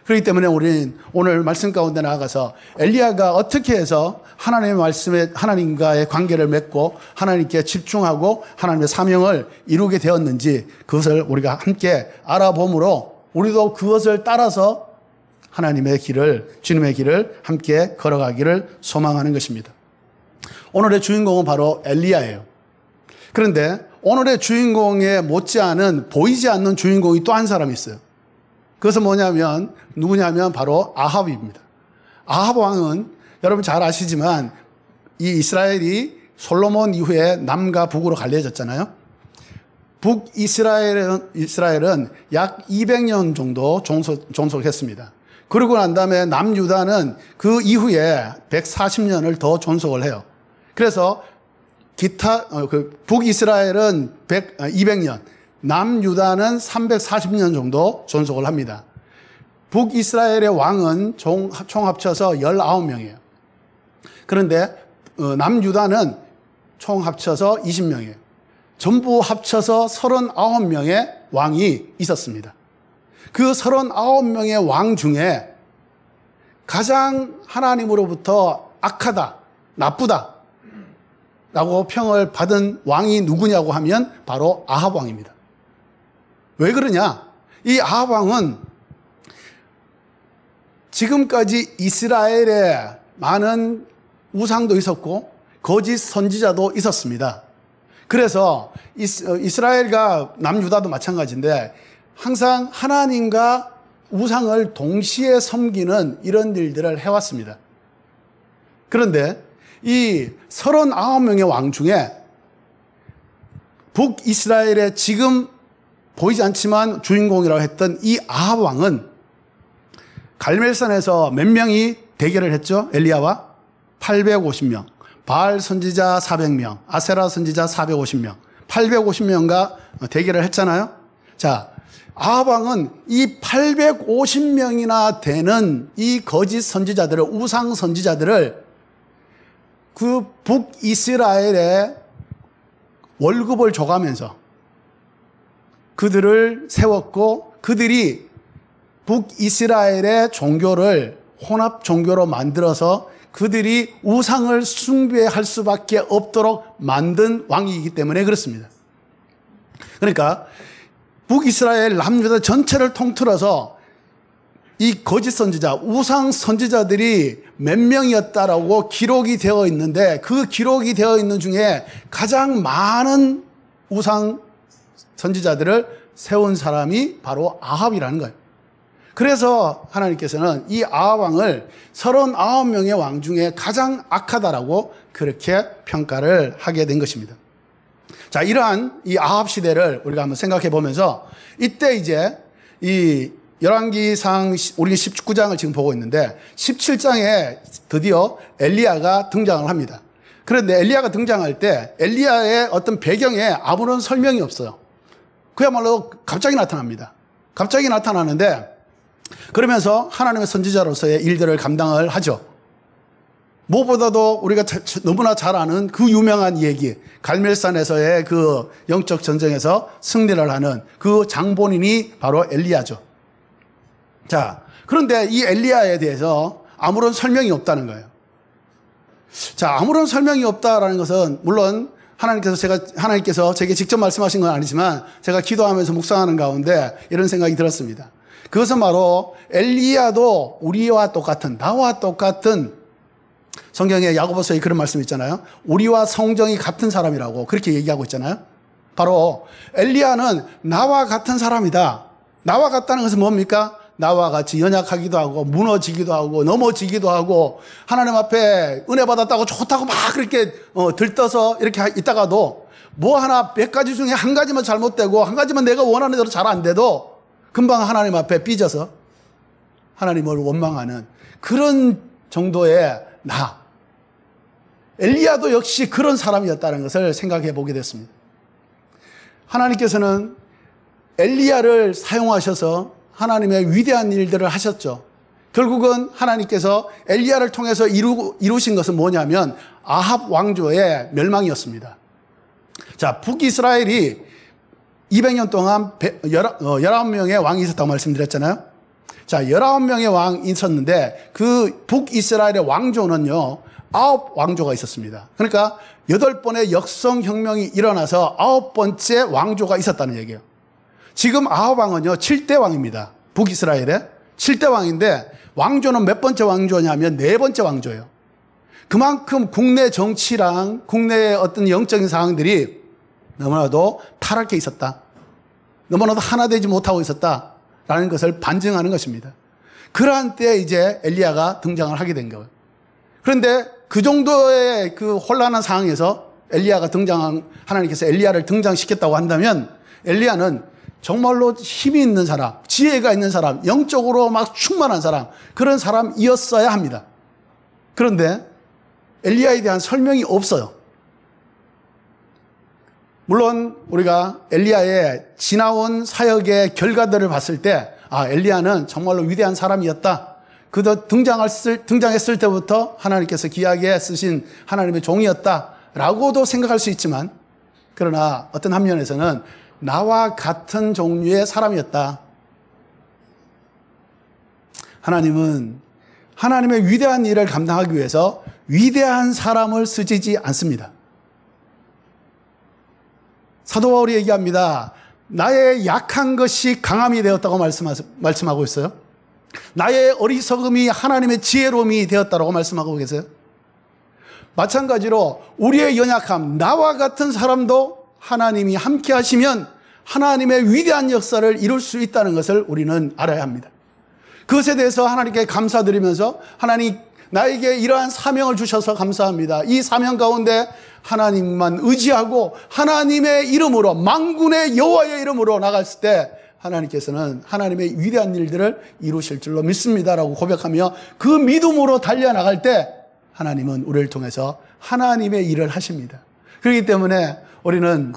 I: 그렇기 때문에 우리는 오늘 말씀 가운데 나아가서 엘리야가 어떻게 해서 하나님의 말씀에 하나님과의 관계를 맺고 하나님께 집중하고 하나님의 사명을 이루게 되었는지 그것을 우리가 함께 알아보므로 우리도 그것을 따라서 하나님의 길을, 주님의 길을 함께 걸어가기를 소망하는 것입니다. 오늘의 주인공은 바로 엘리야예요. 그런데 오늘의 주인공에 못지않은 보이지 않는 주인공이 또 한 사람이 있어요. 그것은 뭐냐면 누구냐면 바로 아합입니다. 아합 왕은 여러분 잘 아시지만 이 이스라엘이 솔로몬 이후에 남과 북으로 갈려졌잖아요. 북이스라엘은 약 200년 정도 존속했습니다. 그러고 난 다음에 남유다는 그 이후에 140년을 더 존속을 해요. 그래서 북이스라엘은 200년, 남유다는 340년 정도 존속을 합니다. 북이스라엘의 왕은 총 합쳐서 19명이에요. 그런데 남유다는 총 합쳐서 20명이에요. 전부 합쳐서 39명의 왕이 있었습니다. 그 39명의 왕 중에 가장 하나님으로부터 악하다, 나쁘다 라고 평을 받은 왕이 누구냐고 하면 바로 아합 왕입니다. 왜 그러냐? 이 아합 왕은 지금까지 이스라엘에 많은 우상도 있었고 거짓 선지자도 있었습니다. 그래서 이스라엘과 남유다도 마찬가지인데 항상 하나님과 우상을 동시에 섬기는 이런 일들을 해왔습니다. 그런데 이 39명의 왕 중에 북이스라엘의 지금 보이지 않지만 주인공이라고 했던 이 아합 왕은 갈멜산에서 몇 명이 대결을 했죠? 엘리야와 850명, 바알 선지자 400명, 아세라 선지자 450명, 850명과 대결을 했잖아요. 자, 아합 왕은 이 850명이나 되는 이 거짓 선지자들을, 우상 선지자들을 그 북이스라엘에 월급을 줘가면서 그들을 세웠고 그들이 북이스라엘의 종교를 혼합 종교로 만들어서 그들이 우상을 숭배할 수밖에 없도록 만든 왕이기 때문에 그렇습니다. 그러니까 북이스라엘 남유다 전체를 통틀어서 이 거짓 선지자, 우상 선지자들이 몇 명이었다라고 기록이 되어 있는데 그 기록이 되어 있는 중에 가장 많은 우상 선지자들을 세운 사람이 바로 아합이라는 거예요. 그래서 하나님께서는 이 아합 왕을 39명의 왕 중에 가장 악하다라고 그렇게 평가를 하게 된 것입니다. 자, 이러한 이 아합 시대를 우리가 한번 생각해 보면서 이때 이제 이 열왕기상 우리 19장을 지금 보고 있는데 17장에 드디어 엘리야가 등장을 합니다. 그런데 엘리야가 등장할 때 엘리야의 어떤 배경에 아무런 설명이 없어요. 그야말로 갑자기 나타납니다. 갑자기 나타나는데 그러면서 하나님의 선지자로서의 일들을 감당을 하죠. 무엇보다도 우리가 너무나 잘 아는 그 유명한 얘기, 갈멜산에서의 그 영적 전쟁에서 승리를 하는 그 장본인이 바로 엘리야죠. 자, 그런데 이 엘리야에 대해서 아무런 설명이 없다는 거예요. 자, 아무런 설명이 없다라는 것은 물론 하나님께서 제게 직접 말씀하신 건 아니지만 제가 기도하면서 묵상하는 가운데 이런 생각이 들었습니다. 그것은 바로 엘리야도 우리와 똑같은, 나와 똑같은, 성경에 야고보서에 그런 말씀 있잖아요. 우리와 성정이 같은 사람이라고 그렇게 얘기하고 있잖아요. 바로 엘리야는 나와 같은 사람이다. 나와 같다는 것은 뭡니까? 나와 같이 연약하기도 하고 무너지기도 하고 넘어지기도 하고 하나님 앞에 은혜 받았다고 좋다고 막 그렇게 들떠서 이렇게 있다가도 뭐 하나 100가지 중에 한 가지만 잘못되고 한 가지만 내가 원하는 대로 잘 안 돼도 금방 하나님 앞에 삐져서 하나님을 원망하는 그런 정도의 엘리야도 역시 그런 사람이었다는 것을 생각해 보게 됐습니다. 하나님께서는 엘리야를 사용하셔서 하나님의 위대한 일들을 하셨죠. 결국은 하나님께서 엘리야를 통해서 이루신 것은 뭐냐면 아합 왕조의 멸망이었습니다. 자, 북이스라엘이 200년 동안 19명의 왕이 있었다고 말씀드렸잖아요. 자, 19명의 왕이 있었는데 그 북이스라엘의 왕조는요 9왕조가 있었습니다. 그러니까 8번의 역성혁명이 일어나서 9번째 왕조가 있었다는 얘기예요. 지금 아합왕은요 7대 왕입니다. 북이스라엘의 7대 왕인데 왕조는 몇 번째 왕조냐면 4번째 왕조예요. 그만큼 국내 정치랑 국내의 어떤 영적인 상황들이 너무나도 타락해 있었다. 너무나도 하나 되지 못하고 있었다라는 것을 반증하는 것입니다. 그러한 때에 이제 엘리야가 등장을 하게 된 거예요. 그런데 그 정도의 그 혼란한 상황에서 하나님께서 엘리야를 등장시켰다고 한다면 엘리야는 정말로 힘이 있는 사람, 지혜가 있는 사람, 영적으로 막 충만한 사람, 그런 사람이었어야 합니다. 그런데 엘리야에 대한 설명이 없어요. 물론 우리가 엘리야의 지나온 사역의 결과들을 봤을 때 엘리야는 정말로 위대한 사람이었다. 그도 등장했을 때부터 하나님께서 귀하게 쓰신 하나님의 종이었다라고도 생각할 수 있지만 그러나 어떤 한 면에서는 나와 같은 종류의 사람이었다. 하나님은 하나님의 위대한 일을 감당하기 위해서 위대한 사람을 쓰지 않습니다. 사도 바울이 얘기합니다. 나의 약한 것이 강함이 되었다고 말씀하고 있어요. 나의 어리석음이 하나님의 지혜로움이 되었다고 말씀하고 계세요. 마찬가지로 우리의 연약함, 나와 같은 사람도 하나님이 함께 하시면 하나님의 위대한 역사를 이룰 수 있다는 것을 우리는 알아야 합니다. 그것에 대해서 하나님께 감사드리면서 하나님 나에게 이러한 사명을 주셔서 감사합니다. 이 사명 가운데 하나님만 의지하고 하나님의 이름으로 만군의 여호와의 이름으로 나갔을 때 하나님께서는 하나님의 위대한 일들을 이루실 줄로 믿습니다라고 고백하며 그 믿음으로 달려나갈 때 하나님은 우리를 통해서 하나님의 일을 하십니다. 그렇기 때문에 우리는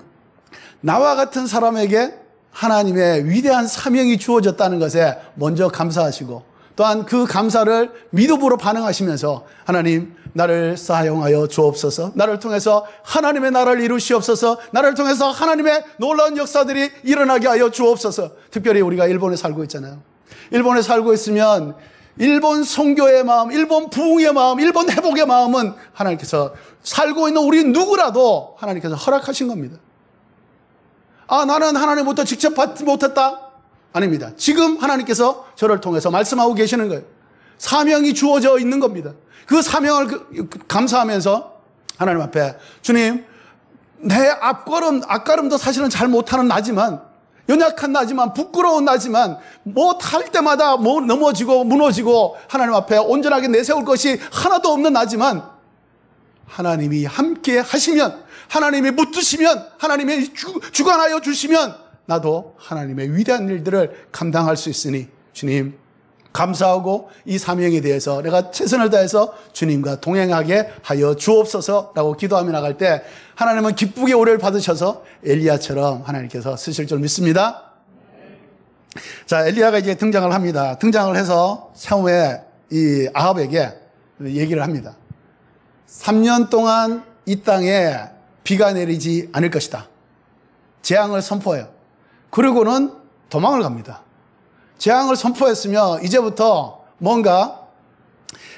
I: 나와 같은 사람에게 하나님의 위대한 사명이 주어졌다는 것에 먼저 감사하시고 또한 그 감사를 믿음으로 반응하시면서 하나님 나를 사용하여 주옵소서, 나를 통해서 하나님의 나라를 이루시옵소서, 나를 통해서 하나님의 놀라운 역사들이 일어나게 하여 주옵소서. 특별히 우리가 일본에 살고 있잖아요. 일본에 살고 있으면 일본 선교의 마음, 일본 부흥의 마음, 일본 회복의 마음은 하나님께서 살고 있는 우리 누구라도 하나님께서 허락하신 겁니다. 나는 하나님부터 직접 받지 못했다? 아닙니다. 지금 하나님께서 저를 통해서 말씀하고 계시는 거예요. 사명이 주어져 있는 겁니다. 그 사명을 감사하면서 하나님 앞에 주님, 내 앞걸음도 사실은 잘 못하는 나지만, 연약한 나지만, 부끄러운 나지만, 탈 때마다 넘어지고 무너지고 하나님 앞에 온전하게 내세울 것이 하나도 없는 나지만 하나님이 함께 하시면, 하나님이 붙드시면, 하나님이 주관하여 주시면 나도 하나님의 위대한 일들을 감당할 수 있으니 주님 감사하고 이 사명에 대해서 내가 최선을 다해서 주님과 동행하게 하여 주옵소서라고 기도하며 나갈 때 하나님은 기쁘게 우리를 받으셔서 엘리야처럼 하나님께서 쓰실 줄 믿습니다. 자, 엘리야가 이제 등장을 합니다. 등장을 해서 처음에 이 아합에게 얘기를 합니다. 3년 동안 이 땅에 비가 내리지 않을 것이다. 재앙을 선포해요. 그리고는 도망을 갑니다. 재앙을 선포했으며 이제부터 뭔가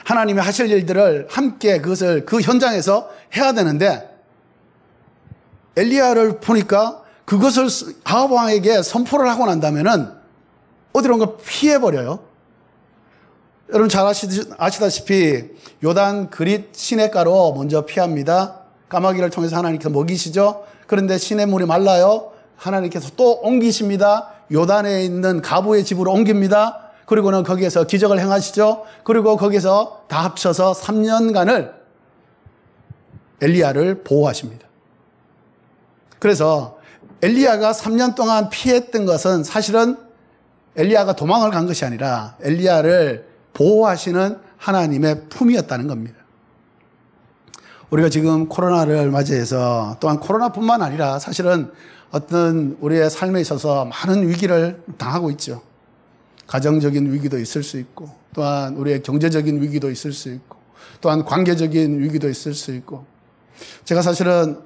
I: 하나님이 하실 일들을 함께 그것을 그 현장에서 해야 되는데 엘리야를 보니까 그것을 아합 왕에게 선포를 하고 난 다음에는 어디론가 피해버려요. 여러분 잘 아시다시피 요단 그릿 시냇가로 먼저 피합니다. 까마귀를 통해서 하나님께서 먹이시죠. 그런데 시냇물이 말라요. 하나님께서 또 옮기십니다. 요단에 있는 가부의 집으로 옮깁니다. 그리고는 거기에서 기적을 행하시죠. 그리고 거기서 다 합쳐서 3년간을 엘리야를 보호하십니다. 그래서 엘리야가 3년 동안 피했던 것은 사실은 엘리야가 도망을 간 것이 아니라 엘리야를 보호하시는 하나님의 품이었다는 겁니다. 우리가 지금 코로나를 맞이해서 또한 코로나뿐만 아니라 사실은 어떤 우리의 삶에 있어서 많은 위기를 당하고 있죠. 가정적인 위기도 있을 수 있고, 또한 우리의 경제적인 위기도 있을 수 있고, 또한 관계적인 위기도 있을 수 있고. 제가 사실은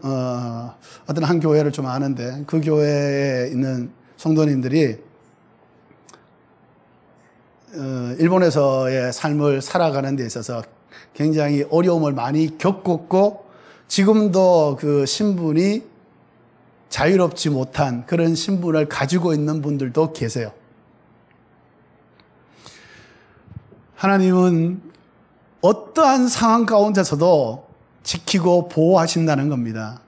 I: 어떤 한 교회를 좀 아는데 그 교회에 있는 성도님들이 일본에서의 삶을 살아가는 데 있어서 굉장히 어려움을 많이 겪었고 지금도 그 신분이 자유롭지 못한 그런 신분을 가지고 있는 분들도 계세요. 하나님은 어떠한 상황 가운데서도 지키고 보호하신다는 겁니다.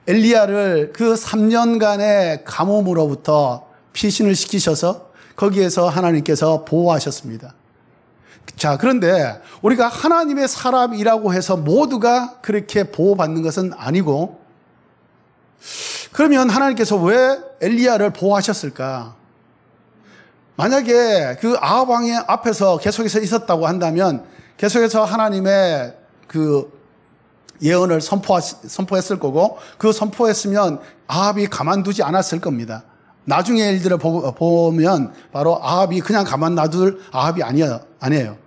I: 엘리야를 그 3년간의 가뭄으로부터 피신을 시키셔서 거기에서 하나님께서 보호하셨습니다. 자, 그런데 우리가 하나님의 사람이라고 해서 모두가 그렇게 보호받는 것은 아니고, 그러면 하나님께서 왜 엘리야를 보호하셨을까? 만약에 그 아합 왕의 앞에서 계속해서 있었다고 한다면 계속해서 하나님의 그 예언을 선포했을 거고, 그 선포했으면 아합이 가만두지 않았을 겁니다. 나중에 일들을 보면 바로 아합이 그냥 가만 놔둘 아합이 아니에요.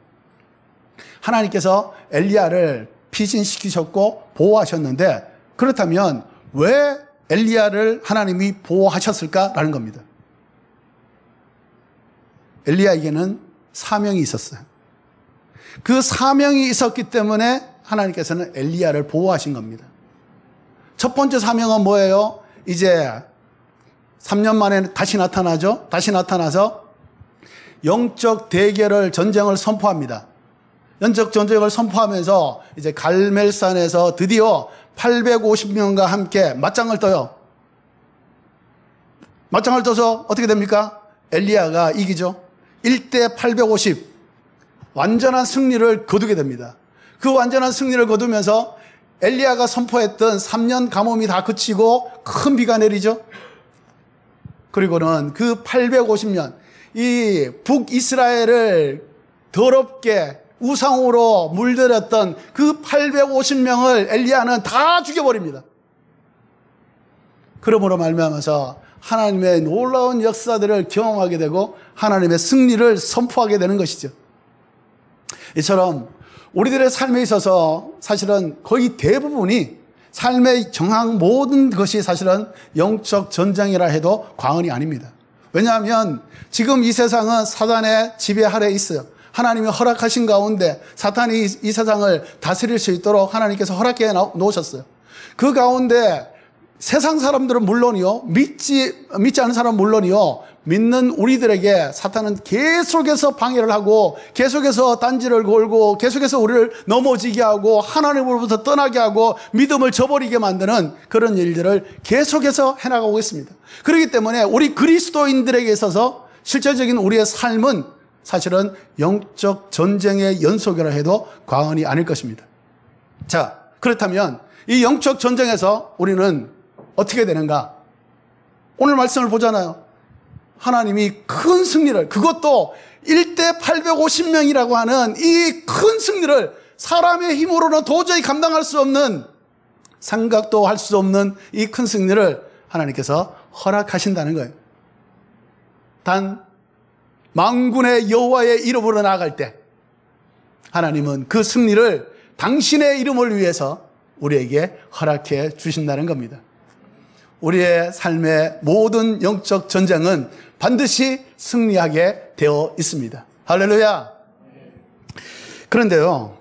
I: 하나님께서 엘리야를 피신시키셨고 보호하셨는데, 그렇다면 왜 엘리야를 하나님이 보호하셨을까라는 겁니다. 엘리야에게는 사명이 있었어요. 그 사명이 있었기 때문에 하나님께서는 엘리야를 보호하신 겁니다. 첫 번째 사명은 뭐예요? 이제 3년 만에 다시 나타나죠. 다시 나타나서 영적 대결을 전쟁을 선포합니다. 영적 전쟁을 선포하면서 이제 갈멜산에서 드디어 850명과 함께 맞짱을 떠요. 맞짱을 떠서 어떻게 됩니까? 엘리야가 이기죠. 1대 850 완전한 승리를 거두게 됩니다. 그 완전한 승리를 거두면서 엘리야가 선포했던 3년 가뭄이 다 그치고 큰 비가 내리죠. 그리고는 그 850년 이 북이스라엘을 더럽게 우상으로 물들였던 그 850명을 엘리야는 다 죽여버립니다. 그러므로 말미암아서 하나님의 놀라운 역사들을 경험하게 되고 하나님의 승리를 선포하게 되는 것이죠. 이처럼 우리들의 삶에 있어서 사실은 거의 대부분이 삶의 정황 모든 것이 사실은 영적 전쟁이라 해도 과언이 아닙니다. 왜냐하면 지금 이 세상은 사단의 지배 아래에 있어요. 하나님이 허락하신 가운데 사탄이 이 세상을 다스릴 수 있도록 하나님께서 허락해 놓으셨어요. 그 가운데 세상 사람들은 물론이요, 믿지 않은 사람은 물론이요, 믿는 우리들에게 사탄은 계속해서 방해를 하고 계속해서 단지를 걸고 계속해서 우리를 넘어지게 하고 하나님으로부터 떠나게 하고 믿음을 저버리게 만드는 그런 일들을 계속해서 해나가고 있습니다. 그렇기 때문에 우리 그리스도인들에게 있어서 실제적인 우리의 삶은 사실은 영적 전쟁의 연속이라 해도 과언이 아닐 것입니다. 자, 그렇다면 이 영적 전쟁에서 우리는 어떻게 되는가? 오늘 말씀을 보잖아요. 하나님이 큰 승리를, 그것도 1대 850명이라고 하는 이 큰 승리를 사람의 힘으로는 도저히 감당할 수 없는, 생각도 할 수 없는 이 큰 승리를 하나님께서 허락하신다는 거예요. 단 만군의 여호와의 이름으로 나아갈 때 하나님은 그 승리를 당신의 이름을 위해서 우리에게 허락해 주신다는 겁니다. 우리의 삶의 모든 영적 전쟁은 반드시 승리하게 되어 있습니다. 할렐루야. 그런데요,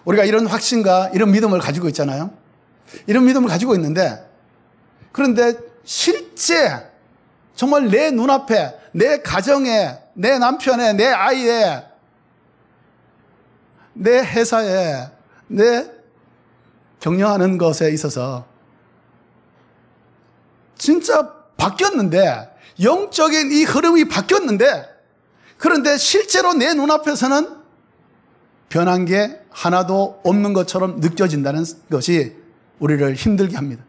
I: 우리가 이런 확신과 이런 믿음을 가지고 있잖아요. 이런 믿음을 가지고 있는데, 그런데 실제 정말 내 눈앞에, 내 가정에, 내 남편에, 내 아이에, 내 회사에, 내 경영하는 것에 있어서 진짜 바뀌었는데, 영적인 이 흐름이 바뀌었는데, 그런데 실제로 내 눈앞에서는 변한 게 하나도 없는 것처럼 느껴진다는 것이 우리를 힘들게 합니다.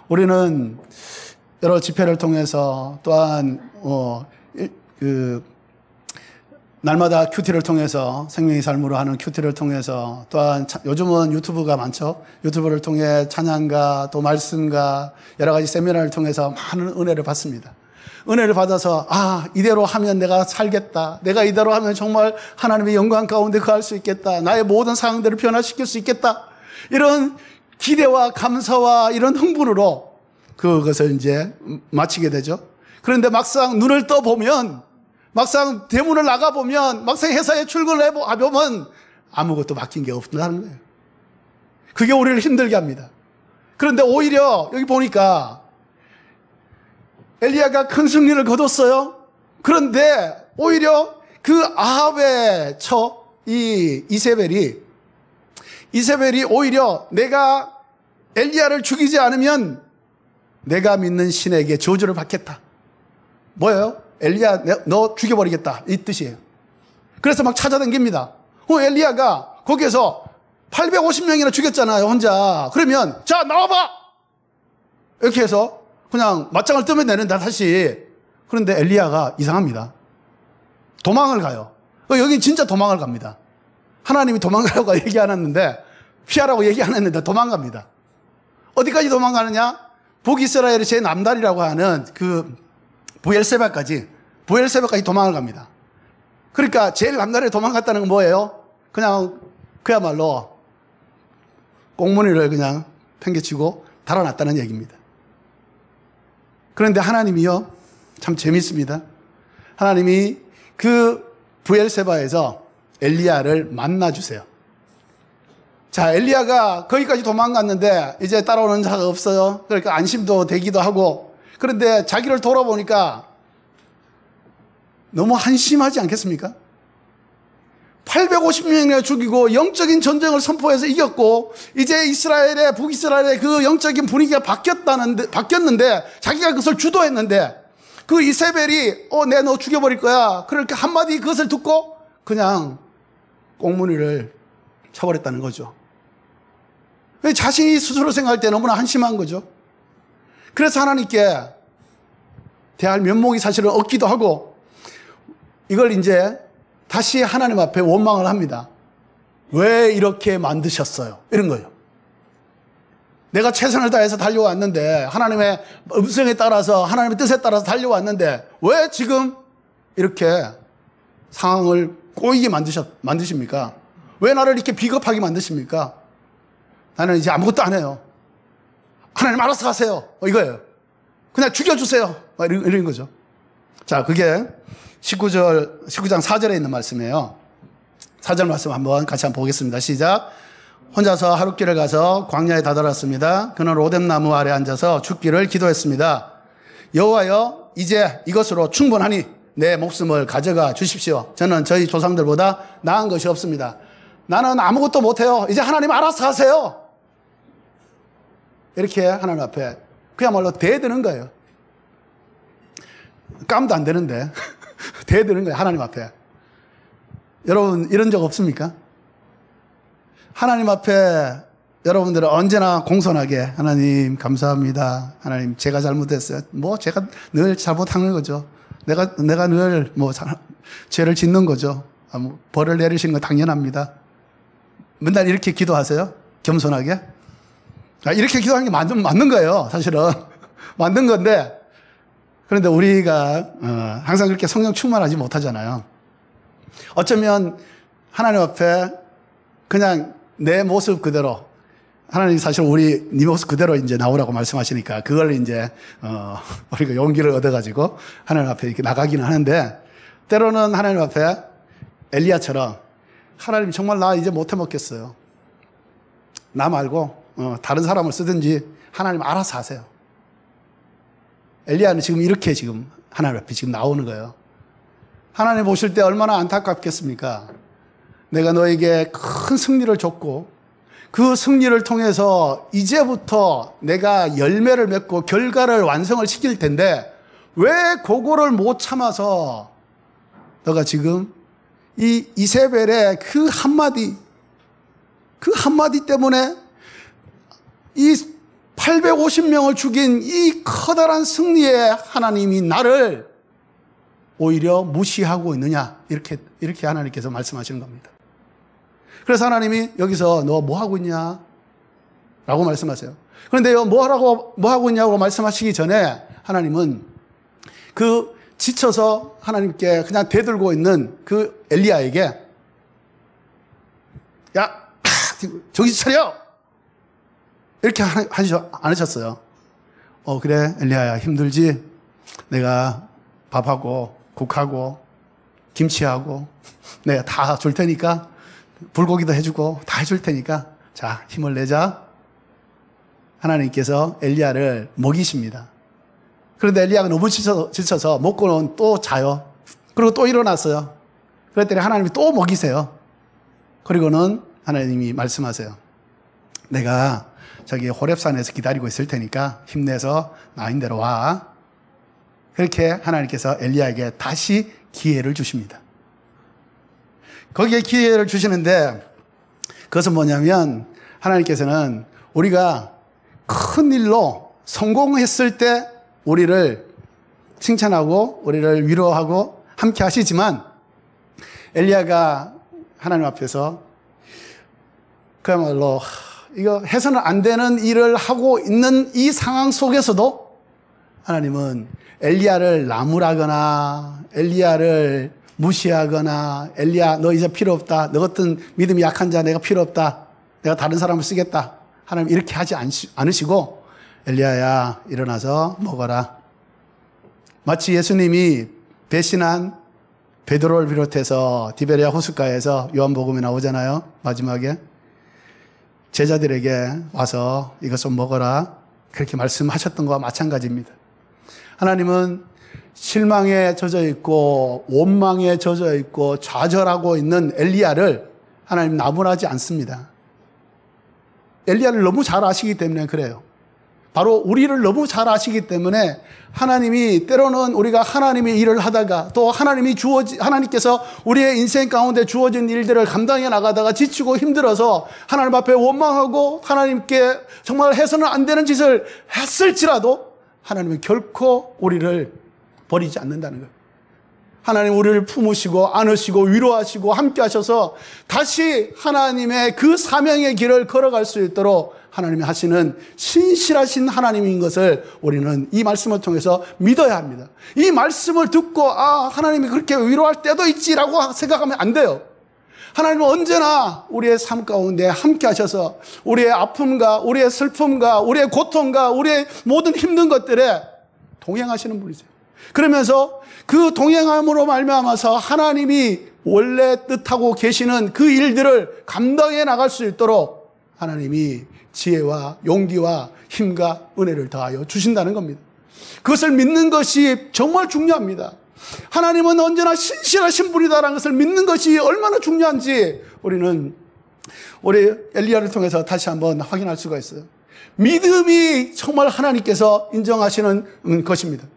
I: 우리는 여러 집회를 통해서 또한 날마다 큐티를 통해서 생명의 삶으로 하는 큐티를 통해서 또한 요즘은 유튜브가 많죠. 유튜브를 통해 찬양과 또 말씀과 여러 가지 세미나를 통해서 많은 은혜를 받습니다. 은혜를 받아서 이대로 하면 내가 살겠다. 내가 이대로 하면 정말 하나님의 영광 가운데 거할 수 있겠다. 나의 모든 상황들을 변화시킬 수 있겠다. 이런 기대와 감사와 이런 흥분으로 그것을 이제 마치게 되죠. 그런데 막상 눈을 떠보면, 막상 대문을 나가보면, 막상 회사에 출근을 해보면 아무것도 바뀐 게 없다는 거예요. 그게 우리를 힘들게 합니다. 그런데 오히려 여기 보니까 엘리야가 큰 승리를 거뒀어요. 그런데 오히려 그 아합의 처, 이세벨이 오히려 내가 엘리야를 죽이지 않으면 내가 믿는 신에게 저주를 받겠다. 뭐예요? 엘리야, 너 죽여버리겠다. 이 뜻이에요. 그래서 막 찾아다닙니다. 엘리야가 거기에서 850명이나 죽였잖아요, 혼자. 그러면, 자, 나와봐! 이렇게 해서 그냥 맞짱을 뜨면 되는데, 다시. 그런데 엘리야가 이상합니다. 도망을 가요. 여기 진짜 도망을 갑니다. 하나님이 도망가라고 얘기 안 했는데, 피하라고 얘기 안 했는데 도망갑니다. 어디까지 도망가느냐? 북이스라엘의 제 남달이라고 하는 그 부엘세바까지 도망을 갑니다. 그러니까 제일 남달에 도망갔다는 건 뭐예요? 그냥 그야말로 꽁무니를 그냥 팽개치고 달아났다는 얘기입니다. 그런데 하나님이요, 참 재밌습니다. 하나님이 그 부엘세바에서 엘리야를 만나주세요. 자, 엘리야가 거기까지 도망갔는데 이제 따라오는 자가 없어요. 그러니까 안심도 되기도 하고, 그런데 자기를 돌아보니까 너무 한심하지 않겠습니까? 850명이나 죽이고 영적인 전쟁을 선포해서 이겼고, 이제 북이스라엘의 그 영적인 분위기가 바뀌었는데 자기가 그것을 주도했는데, 그 이세벨이 내가 너 죽여버릴 거야. 그렇게 한마디 그것을 듣고 그냥 꽁무니를 쳐버렸다는 거죠. 자신이 스스로 생각할 때 너무나 한심한 거죠. 그래서 하나님께 대할 면목이 사실은 없기도 하고, 이걸 이제 다시 하나님 앞에 원망을 합니다. 왜 이렇게 만드셨어요? 이런 거예요. 내가 최선을 다해서 달려왔는데, 하나님의 음성에 따라서, 하나님의 뜻에 따라서 달려왔는데 왜 지금 이렇게 상황을 꼬이게 만드십니까? 왜 나를 이렇게 비겁하게 만드십니까? 나는 이제 아무것도 안 해요. 하나님 알아서 하세요. 이거예요. 그냥 죽여주세요. 이런 거죠. 자, 그게 19장 4절에 있는 말씀이에요. 4절 말씀 같이 한번 보겠습니다. 시작. 혼자서 하룻길을 가서 광야에 다다랐습니다. 그는 로뎀나무 아래 앉아서 죽기를 기도했습니다. 여호와여, 이제 이것으로 충분하니 내 목숨을 가져가 주십시오. 저는 저희 조상들보다 나은 것이 없습니다. 나는 아무것도 못해요. 이제 하나님 알아서 하세요. 이렇게 하나님 앞에 그야말로 대드는 거예요. 깜도 안 되는데 대드는 거예요, 하나님 앞에. 여러분 이런 적 없습니까? 하나님 앞에 여러분들은 언제나 공손하게, 하나님 감사합니다. 하나님 제가 잘못했어요. 제가 늘 잘못하는 거죠. 내가 늘 죄를 짓는 거죠. 벌을 내리신 거 당연합니다. 맨날 이렇게 기도하세요? 겸손하게? 이렇게 기도하는 게 맞는 거예요, 사실은. 맞는 건데, 그런데 우리가 항상 그렇게 성령 충만하지 못하잖아요. 어쩌면 하나님 앞에 그냥 내 모습 그대로, 하나님 사실 네 모습 그대로 이제 나오라고 말씀하시니까 그걸 이제 우리가 용기를 얻어가지고 하나님 앞에 이렇게 나가기는 하는데, 때로는 하나님 앞에 엘리야처럼 하나님 정말 나 이제 못해 먹겠어요. 나 말고 다른 사람을 쓰든지 하나님 알아서 하세요. 엘리야는 지금 이렇게 지금 하나님 앞에 지금 나오는 거예요. 하나님 보실 때 얼마나 안타깝겠습니까? 내가 너에게 큰 승리를 줬고, 그 승리를 통해서 이제부터 내가 열매를 맺고 결과를 완성을 시킬 텐데 왜 그거를 못 참아서 너가 지금 이 이세벨의 그 한마디 때문에 이 850명을 죽인 이 커다란 승리에 하나님이 나를 오히려 무시하고 있느냐, 이렇게 하나님께서 말씀하시는 겁니다. 그래서 하나님이 여기서 너 뭐 하고 있냐? 라고 말씀하세요. 그런데요, 뭐 하고 있냐고 말씀하시기 전에 하나님은 그 지쳐서 하나님께 그냥 대들고 있는 그 엘리야에게 야, 정신 차려! 이렇게 않으셨어요. 그래, 엘리야야, 힘들지? 내가 밥하고 국하고 김치하고 내가 다 줄 테니까, 불고기도 해주고 다 해줄 테니까 자, 힘을 내자. 하나님께서 엘리야를 먹이십니다. 그런데 엘리야가 너무 지쳐서 먹고는 또 자요. 그리고 또 일어났어요. 그랬더니 하나님이 또 먹이세요. 그리고는 하나님이 말씀하세요. 내가 저기 호렙산에서 기다리고 있을 테니까 힘내서 나인 대로 와. 그렇게 하나님께서 엘리야에게 다시 기회를 주십니다. 거기에 기회를 주시는데 그것은 뭐냐면 하나님께서는 우리가 큰 일로 성공했을 때 우리를 칭찬하고 우리를 위로하고 함께 하시지만 엘리야가 하나님 앞에서 그야말로 이거 해서는 안 되는 일을 하고 있는 이 상황 속에서도 하나님은 엘리야를 나무라거나 엘리야를 무시하거나 엘리야 너 이제 필요 없다. 너 같은 믿음이 약한 자 내가 필요 없다. 내가 다른 사람을 쓰겠다. 하나님 이렇게 하지 않으시고 엘리야야 일어나서 먹어라. 마치 예수님이 배신한 베드로를 비롯해서 디베리아 호숫가에서 요한복음에 나오잖아요. 마지막에 제자들에게 와서 이것을 먹어라. 그렇게 말씀하셨던 것과 마찬가지입니다. 하나님은 실망에 젖어 있고 원망에 젖어 있고 좌절하고 있는 엘리야를 하나님 나무라지 않습니다. 엘리야를 너무 잘 아시기 때문에 그래요. 바로 우리를 너무 잘 아시기 때문에 하나님이 때로는 우리가 하나님의 일을 하다가 또 하나님께서 우리의 인생 가운데 주어진 일들을 감당해 나가다가 지치고 힘들어서 하나님 앞에 원망하고 하나님께 정말 해서는 안 되는 짓을 했을지라도 하나님은 결코 우리를 버리지 않는다는 거예요. 하나님 우리를 품으시고 안으시고 위로하시고 함께 하셔서 다시 하나님의 그 사명의 길을 걸어갈 수 있도록 하나님이 하시는 신실하신 하나님인 것을 우리는 이 말씀을 통해서 믿어야 합니다. 이 말씀을 듣고 하나님이 그렇게 위로할 때도 있지라고 생각하면 안 돼요. 하나님은 언제나 우리의 삶 가운데 함께 하셔서 우리의 아픔과 우리의 슬픔과 우리의 고통과 우리의 모든 힘든 것들에 동행하시는 분이세요. 그러면서 그 동행함으로 말미암아서 하나님이 원래 뜻하고 계시는 그 일들을 감당해 나갈 수 있도록 하나님이 지혜와 용기와 힘과 은혜를 더하여 주신다는 겁니다. 그것을 믿는 것이 정말 중요합니다. 하나님은 언제나 신실하신 분이다라는 것을 믿는 것이 얼마나 중요한지 우리는 우리 엘리야를 통해서 다시 한번 확인할 수가 있어요. 믿음이 정말 하나님께서 인정하시는 것입니다.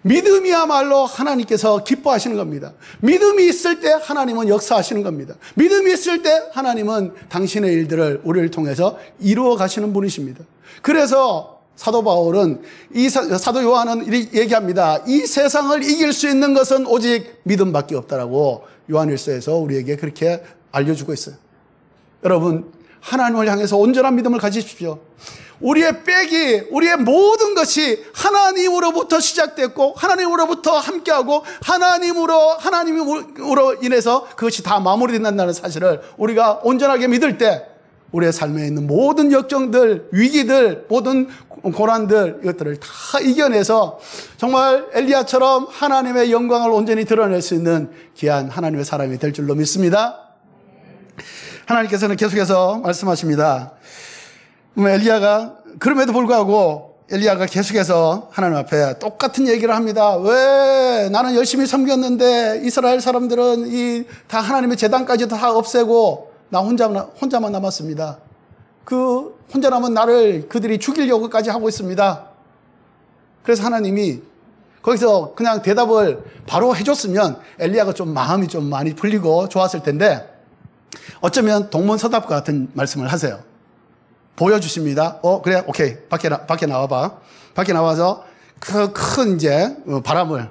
I: 믿음이야말로 하나님께서 기뻐하시는 겁니다. 믿음이 있을 때 하나님은 역사하시는 겁니다. 믿음이 있을 때 하나님은 당신의 일들을 우리를 통해서 이루어 가시는 분이십니다. 그래서 사도 바울은 사도 요한은 얘기합니다. 이 세상을 이길 수 있는 것은 오직 믿음밖에 없다라고 요한일서에서 우리에게 그렇게 알려주고 있어요. 여러분 하나님을 향해서 온전한 믿음을 가지십시오. 우리의 모든 것이 하나님으로부터 시작됐고 하나님으로부터 함께하고 하나님으로 인해서 그것이 다 마무리된다는 사실을 우리가 온전하게 믿을 때 우리의 삶에 있는 모든 역정들, 위기들, 모든 고난들 이것들을 다 이겨내서 정말 엘리야처럼 하나님의 영광을 온전히 드러낼 수 있는 귀한 하나님의 사람이 될 줄로 믿습니다. 하나님께서는 계속해서 말씀하십니다. 그럼에도 불구하고 엘리야가 계속해서 하나님 앞에 똑같은 얘기를 합니다. 왜 나는 열심히 섬겼는데 이스라엘 사람들은 다 하나님의 제단까지도 다 없애고 나 혼자만 남았습니다. 그 혼자 남은 나를 그들이 죽이려고까지 하고 있습니다. 그래서 하나님이 거기서 그냥 대답을 바로 해줬으면 엘리야가 좀 마음이 좀 많이 풀리고 좋았을 텐데 어쩌면 동문서답과 같은 말씀을 하세요. 보여주십니다. 그래, 오케이. 밖에 나와봐. 밖에 나와서 큰 이제 바람을,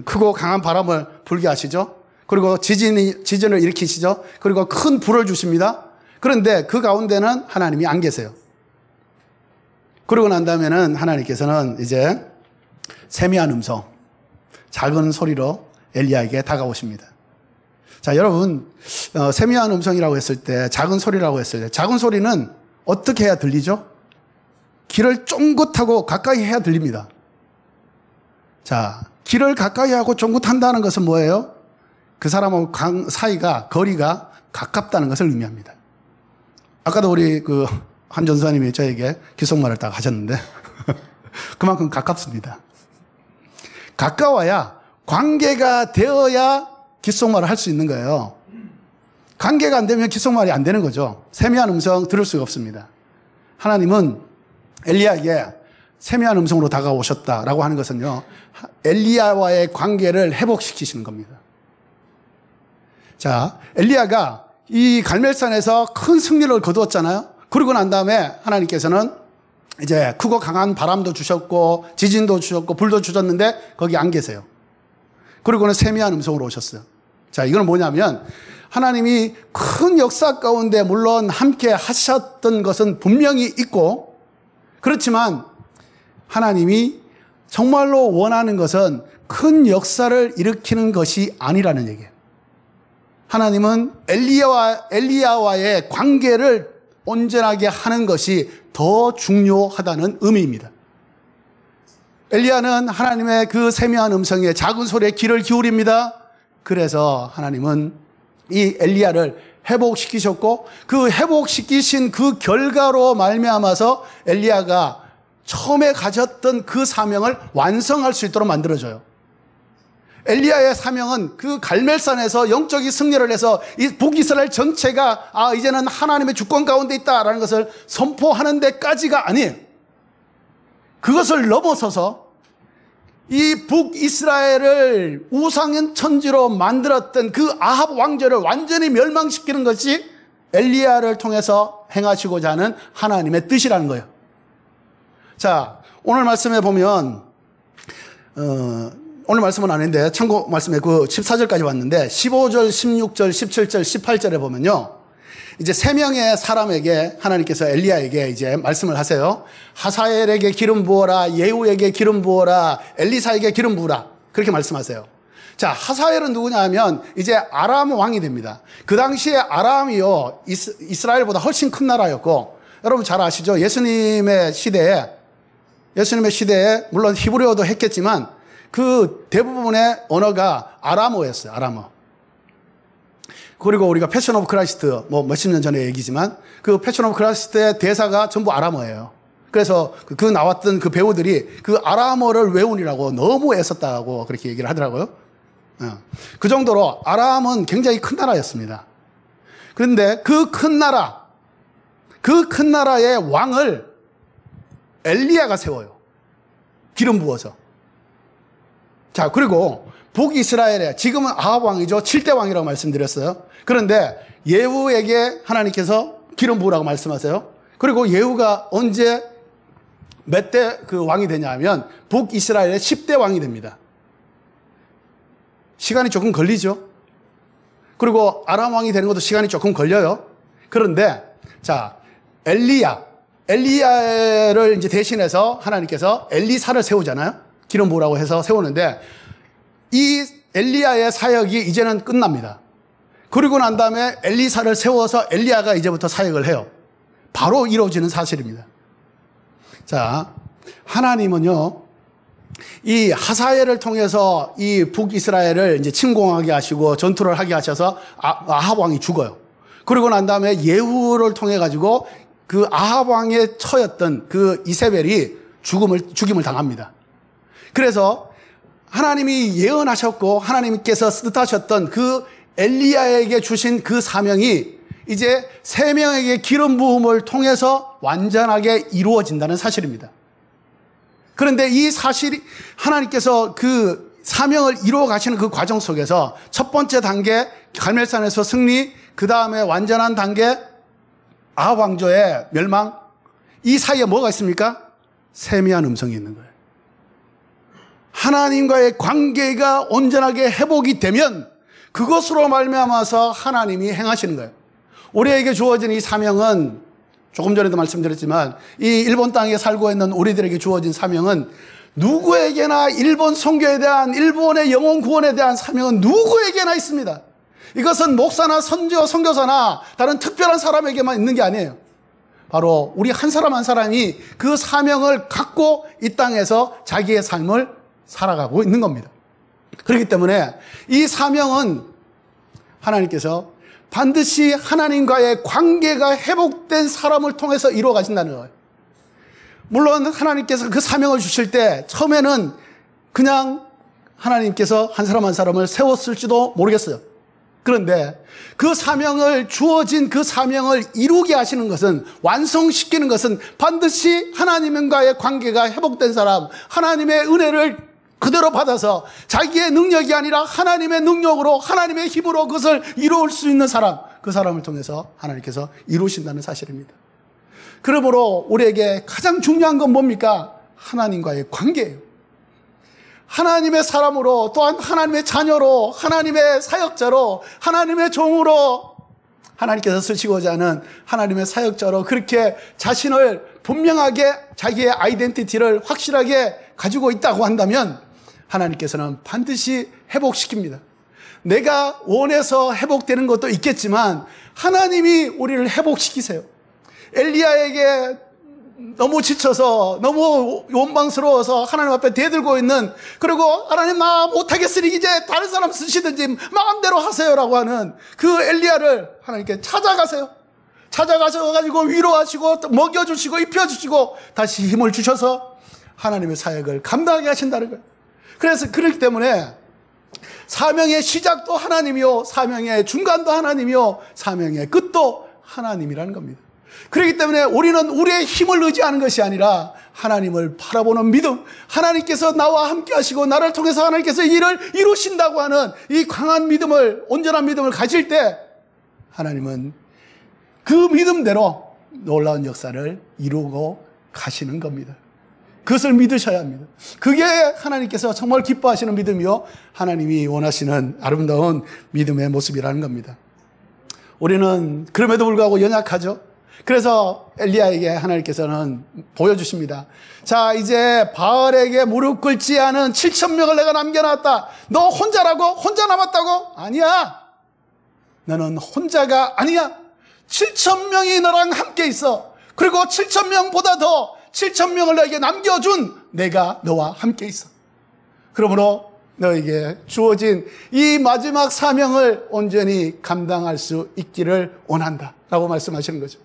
I: 크고 강한 바람을 불게 하시죠. 그리고 지진을 일으키시죠. 그리고 큰 불을 주십니다. 그런데 그 가운데는 하나님이 안 계세요. 그러고 난 다음에는 하나님께서는 이제 세미한 음성, 작은 소리로 엘리야에게 다가오십니다. 자, 여러분, 세미한 음성이라고 했을 때, 작은 소리라고 했을 때, 작은 소리는 어떻게 해야 들리죠? 귀를 쫑긋하고 가까이 해야 들립니다. 자, 귀를 가까이 하고 쫑긋한다는 것은 뭐예요? 그 사람하고 사이가, 거리가 가깝다는 것을 의미합니다. 아까도 우리 한 전사님이 저에게 귓속말을 딱 하셨는데, 그만큼 가깝습니다. 가까워야, 관계가 되어야 귓속말을 할 수 있는 거예요. 관계가 안 되면 귓속말이 안 되는 거죠. 세미한 음성 들을 수가 없습니다. 하나님은 엘리야에게 세미한 음성으로 다가오셨다라고 하는 것은요, 엘리야와의 관계를 회복시키시는 겁니다. 자, 엘리야가 이 갈멜산에서 큰 승리를 거두었잖아요. 그러고 난 다음에 하나님께서는 이제 크고 강한 바람도 주셨고 지진도 주셨고 불도 주셨는데 거기 안 계세요. 그리고는 세미한 음성으로 오셨어요. 자, 이건 뭐냐면 하나님이 큰 역사 가운데 물론 함께 하셨던 것은 분명히 있고, 그렇지만 하나님이 정말로 원하는 것은 큰 역사를 일으키는 것이 아니라는 얘기예요. 하나님은 엘리야와의 관계를 온전하게 하는 것이 더 중요하다는 의미입니다. 엘리야는 하나님의 그 세미한 음성에 작은 소리에 귀를 기울입니다. 그래서 하나님은 이 엘리야를 회복시키셨고, 그 회복시키신 그 결과로 말미암아서 엘리야가 처음에 가졌던 그 사명을 완성할 수 있도록 만들어줘요. 엘리야의 사명은 그 갈멜산에서 영적인 승리를 해서 이 북이스라엘 전체가 이제는 하나님의 주권 가운데 있다라는 것을 선포하는 데까지가 아니에요. 그것을 넘어서서 이 북이스라엘을 우상의 천지로 만들었던 그 아합 왕조를 완전히 멸망시키는 것이 엘리야를 통해서 행하시고자 하는 하나님의 뜻이라는 거예요. 자, 오늘 말씀에 보면 오늘 말씀은 아닌데 참고 말씀에 그 14절까지 왔는데 15절, 16절, 17절, 18절에 보면요, 이제 세 명의 사람에게 하나님께서 엘리야에게 이제 말씀을 하세요. 하사엘에게 기름 부어라, 예후에게 기름 부어라, 엘리사에게 기름 부으라, 그렇게 말씀하세요. 자, 하사엘은 누구냐 하면 이제 아람 왕이 됩니다. 그 당시에 아람이요, 이스라엘보다 훨씬 큰 나라였고, 여러분 잘 아시죠? 예수님의 시대에 물론 히브리어도 했겠지만 그 대부분의 언어가 아람어였어요. 아람어. 그리고 우리가 패션 오브 크라이스트, 몇십 년 전의 얘기지만 그 패션 오브 크라이스트의 대사가 전부 아람어예요. 그래서 그 나왔던 그 배우들이 그 아람어를 외우느라고 너무 애썼다고 그렇게 얘기를 하더라고요. 그 정도로 아람은 굉장히 큰 나라였습니다. 그런데 그 큰 나라의 왕을 엘리야가 세워요. 기름 부어서. 자, 그리고 북이스라엘에 지금은 아합 왕이죠. 7대 왕이라고 말씀드렸어요. 그런데 예후에게 하나님께서 기름 부으라고 말씀하세요. 그리고 예후가 언제 몇 대 그 왕이 되냐면 북이스라엘의 10대 왕이 됩니다. 시간이 조금 걸리죠. 그리고 아람 왕이 되는 것도 시간이 조금 걸려요. 그런데 자, 엘리야를 이제 대신해서 하나님께서 엘리사를 세우잖아요. 기름 부으라고 해서 세우는데 이 엘리야의 사역이 이제는 끝납니다. 그리고 난 다음에 엘리사를 세워서 엘리야가 이제부터 사역을 해요. 바로 이루어지는 사실입니다. 자, 하나님은요, 이 하사엘을 통해서 이 북이스라엘을 이제 침공하게 하시고 전투를 하게 하셔서 아합 왕이 죽어요. 그리고 난 다음에 예후를 통해 가지고 그 아합 왕의 처였던 그 이세벨이 죽임을 당합니다. 그래서 하나님이 예언하셨고 하나님께서 뜻하셨던 그 엘리야에게 주신 그 사명이 이제 세 명에게 기름 부음을 통해서 완전하게 이루어진다는 사실입니다. 그런데 이 사실이 하나님께서 그 사명을 이루어 가시는 그 과정 속에서 첫 번째 단계 갈멜산에서 승리, 그 다음에 완전한 단계 아합 왕조의 멸망, 이 사이에 뭐가 있습니까? 세미한 음성이 있는 거예요. 하나님과의 관계가 온전하게 회복이 되면 그것으로 말미암아서 하나님이 행하시는 거예요. 우리에게 주어진 이 사명은 조금 전에도 말씀드렸지만 이 일본 땅에 살고 있는 우리들에게 주어진 사명은 누구에게나 일본 선교에 대한, 일본의 영혼 구원에 대한 사명은 누구에게나 있습니다. 이것은 목사나 선교사나 다른 특별한 사람에게만 있는 게 아니에요. 바로 우리 한 사람 한 사람이 그 사명을 갖고 이 땅에서 자기의 삶을 살아가고 있는 겁니다. 그렇기 때문에 이 사명은 하나님께서 반드시 하나님과의 관계가 회복된 사람을 통해서 이루어 가신다는 거예요. 물론 하나님께서 그 사명을 주실 때 처음에는 그냥 하나님께서 한 사람 한 사람을 세웠을지도 모르겠어요. 그런데 그 사명을, 주어진 그 사명을 이루게 하시는 것은, 완성시키는 것은 반드시 하나님과의 관계가 회복된 사람, 하나님의 은혜를 그대로 받아서 자기의 능력이 아니라 하나님의 능력으로, 하나님의 힘으로 그것을 이루을 수 있는 사람, 그 사람을 통해서 하나님께서 이루신다는 사실입니다. 그러므로 우리에게 가장 중요한 건 뭡니까? 하나님과의 관계예요. 하나님의 사람으로, 또한 하나님의 자녀로, 하나님의 사역자로, 하나님의 종으로, 하나님께서 쓰시고자 하는 하나님의 사역자로 그렇게 자신을 분명하게, 자기의 아이덴티티를 확실하게 가지고 있다고 한다면 하나님께서는 반드시 회복시킵니다. 내가 원해서 회복되는 것도 있겠지만 하나님이 우리를 회복시키세요. 엘리야에게 너무 지쳐서, 너무 원망스러워서 하나님 앞에 대들고 있는, 그리고 하나님 나 못하겠으니 이제 다른 사람 쓰시든지 마음대로 하세요라고 하는 그 엘리야를 하나님께 찾아가세요. 찾아가셔가지고 위로하시고 먹여주시고 입혀주시고 다시 힘을 주셔서 하나님의 사역을 감당하게 하신다는 거예요. 그래서 그렇기 때문에 사명의 시작도 하나님이요, 사명의 중간도 하나님이요, 사명의 끝도 하나님이라는 겁니다. 그렇기 때문에 우리는 우리의 힘을 의지하는 것이 아니라 하나님을 바라보는 믿음, 하나님께서 나와 함께 하시고 나를 통해서 하나님께서 일을 이루신다고 하는 이 강한 믿음을, 온전한 믿음을 가질 때 하나님은 그 믿음대로 놀라운 역사를 이루고 가시는 겁니다. 그것을 믿으셔야 합니다. 그게 하나님께서 정말 기뻐하시는 믿음이요, 하나님이 원하시는 아름다운 믿음의 모습이라는 겁니다. 우리는 그럼에도 불구하고 연약하죠. 그래서 엘리야에게 하나님께서는 보여주십니다. 자, 이제 바알에게 무릎 꿇지 않은 7,000명을 내가 남겨놨다. 너 혼자라고? 혼자 남았다고? 아니야. 너는 혼자가 아니야. 7,000명이 너랑 함께 있어. 그리고 7,000명보다 더 7,000명을 너에게 남겨준 내가 너와 함께 있어. 그러므로 너에게 주어진 이 마지막 사명을 온전히 감당할 수 있기를 원한다 라고 말씀하시는 거죠.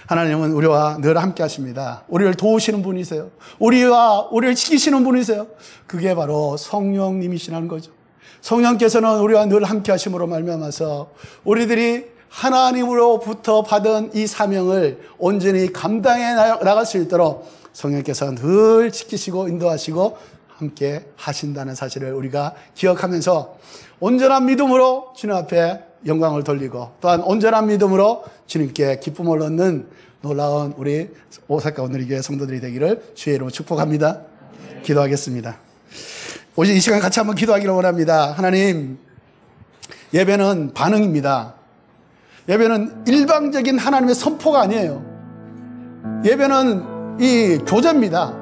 I: 하나님은 우리와 늘 함께 하십니다. 우리를 도우시는 분이세요. 우리를 지키시는 분이세요. 그게 바로 성령님이시라는 거죠. 성령께서는 우리와 늘 함께 하심으로 말미암아서 우리들이 하나님으로부터 받은 이 사명을 온전히 감당해 나갈 수 있도록 성령께서 늘 지키시고 인도하시고 함께 하신다는 사실을 우리가 기억하면서 온전한 믿음으로 주님 앞에 영광을 돌리고, 또한 온전한 믿음으로 주님께 기쁨을 얻는 놀라운 우리 오사카 오늘리교회 성도들이 되기를 주의 이름으로 축복합니다. 기도하겠습니다. 오직 이 시간 같이 한번 기도하기를 원합니다. 하나님, 예배는 반응입니다. 예배는 일방적인 하나님의 선포가 아니에요. 예배는 이 교제입니다.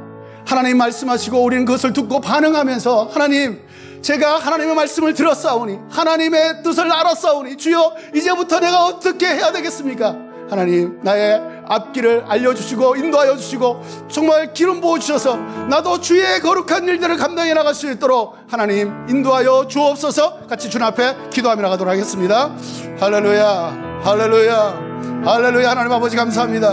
I: 하나님 말씀하시고 우리는 그것을 듣고 반응하면서, 하나님, 제가 하나님의 말씀을 들었사오니, 하나님의 뜻을 알았사오니, 주여 이제부터 내가 어떻게 해야 되겠습니까? 하나님, 나의 앞길을 알려주시고 인도하여 주시고 정말 기름 부어주셔서 나도 주의 거룩한 일들을 감당해 나갈 수 있도록 하나님 인도하여 주옵소서. 같이 주님 앞에 기도하며 나가도록 하겠습니다. 할렐루야, 할렐루야, 할렐루야. 하나님 아버지 감사합니다.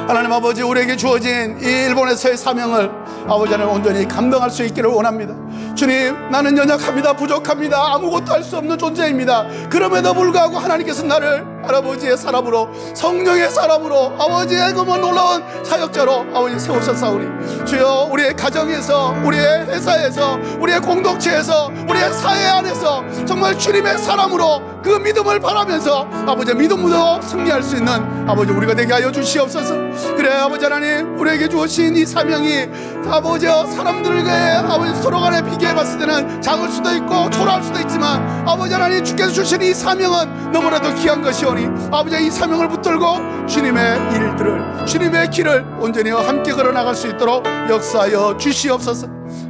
I: 하나님 아버지, 우리에게 주어진 이 일본에서의 사명을 아버지 하나님 온전히 감당할 수 있기를 원합니다. 주님, 나는 연약합니다. 부족합니다. 아무것도 할 수 없는 존재입니다. 그럼에도 불구하고 하나님께서 나를 아버지의 사람으로, 성령의 사람으로, 아버지의 그 놀라운 사역자로 아버지 세우셨사오니 주여, 우리의 가정에서, 우리의 회사에서, 우리의 공동체에서, 우리의 사회 안에서 정말 주님의 사람으로 그 믿음을 바라면서 아버지 믿음으로 승리할 수 있는 아버지 우리가 되게 하여 주시옵소서. 그래 아버지 하나님, 우리에게 주신 이 사명이 아버지 사람들과의 아버지 서로 간에 비교해 봤을 때는 작을 수도 있고 초라할 수도 있지만 아버지 하나님, 주께서 주신 이 사명은 너무나도 귀한 것이오니 아버지 이 사명을 붙들고 주님의 일들을, 주님의 길을 온전히 함께 걸어나갈 수 있도록 역사하여 주시옵소서.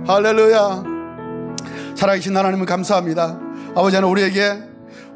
I: 할렐루야. 살아계신 하나님을 감사합니다. 아버지 하나님, 우리에게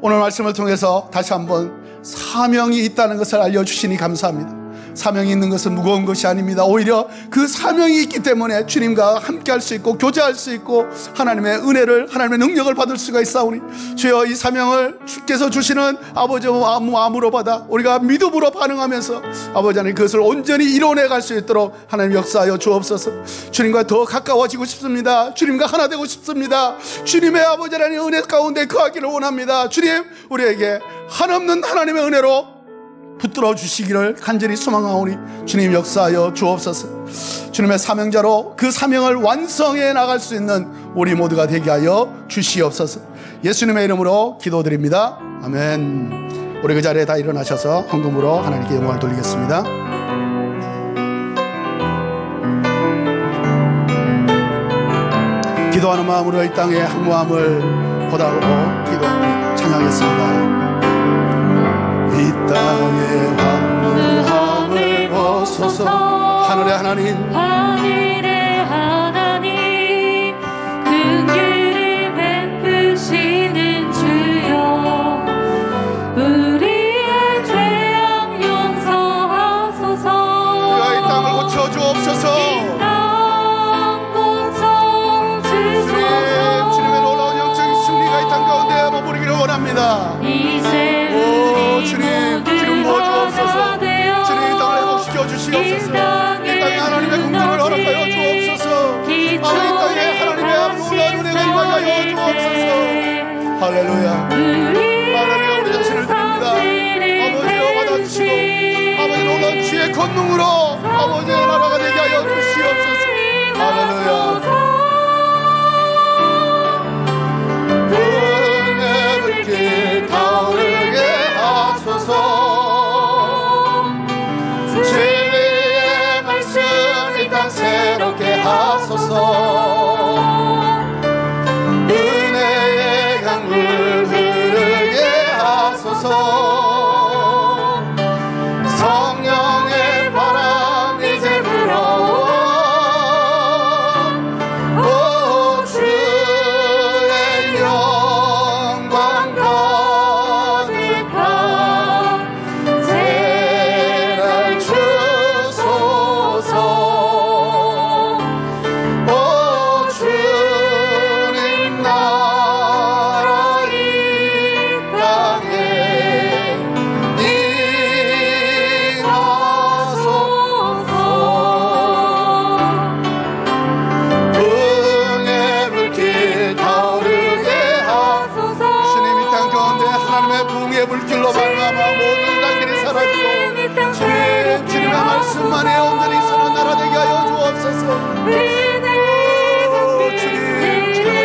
I: 오늘 말씀을 통해서 다시 한번 사명이 있다는 것을 알려주시니 감사합니다. 사명이 있는 것은 무거운 것이 아닙니다. 오히려 그 사명이 있기 때문에 주님과 함께 할 수 있고 교제할 수 있고 하나님의 은혜를, 하나님의 능력을 받을 수가 있사오니 주여, 이 사명을 주께서 주시는 아버지의 마음으로 받아 우리가 믿음으로 반응하면서 아버지 하나님 그것을 온전히 이뤄내 갈 수 있도록 하나님 역사하여 주옵소서. 주님과 더 가까워지고 싶습니다. 주님과 하나 되고 싶습니다. 주님의 아버지 하나님 은혜 가운데 거하기를 원합니다. 주님, 우리에게 한없는 하나님의 은혜로 붙들어 주시기를 간절히 소망하오니 주님 역사하여 주옵소서. 주님의 사명자로 그 사명을 완성해 나갈 수 있는 우리 모두가 되게 하여 주시옵소서. 예수님의 이름으로 기도드립니다. 아멘. 우리 그 자리에 다 일어나셔서 헌금으로 하나님께 영광을 돌리겠습니다. 기도하는 마음으로 이 땅의 항모함을 보다하고 찬양했습니다. 이 땅의 황무함을 벗어서 하늘의 하나님,
B: 하늘의 하나님, 긍휼을 베푸시는 주여, 우리의 죄악 용서하소서.
I: 주여, 이 땅을 고쳐주옵소서.
B: 이 땅 고쳐주소서.
I: 주님의 놀라운 영적인 승리가 이 땅 가운데 머무르기를 원합니다.
B: 이제
I: 주님, 기름 부어주옵소서. 주님, 이 땅을 회복시켜 주시옵소서. 이 땅에 하나님의 긍휼을 허락하여 주옵소서. 이 땅에 하나님의 놀라운 은혜가 임하여 주옵소서. 할렐루야. 할렐루야. 우리 자신을 드립니다. 아버지여, 받아주시고 아버지 놀라운 주의 권능으로 아버지의 나라가 되게 하여 주시옵소서. 할렐루야. 은혜 불길 타오르게 하소서. 진리의 말씀 이 땅 새롭게 하소서. 은혜의 강물 흐르게 하소서. 성령의 바람 이제 불어와 오 주의 영광 가득한 새날 주소서. 오 주님 나라 이 땅에 임하소서. 붕의 불길 타오르게 하소서. 주님, 이 땅 가운데 하나님의 붕의 불길로 말미암아 모든 단길이 사라지고 주님의 말씀만에 온전히 서는 나라 되게 하여 주옵소서. 주님을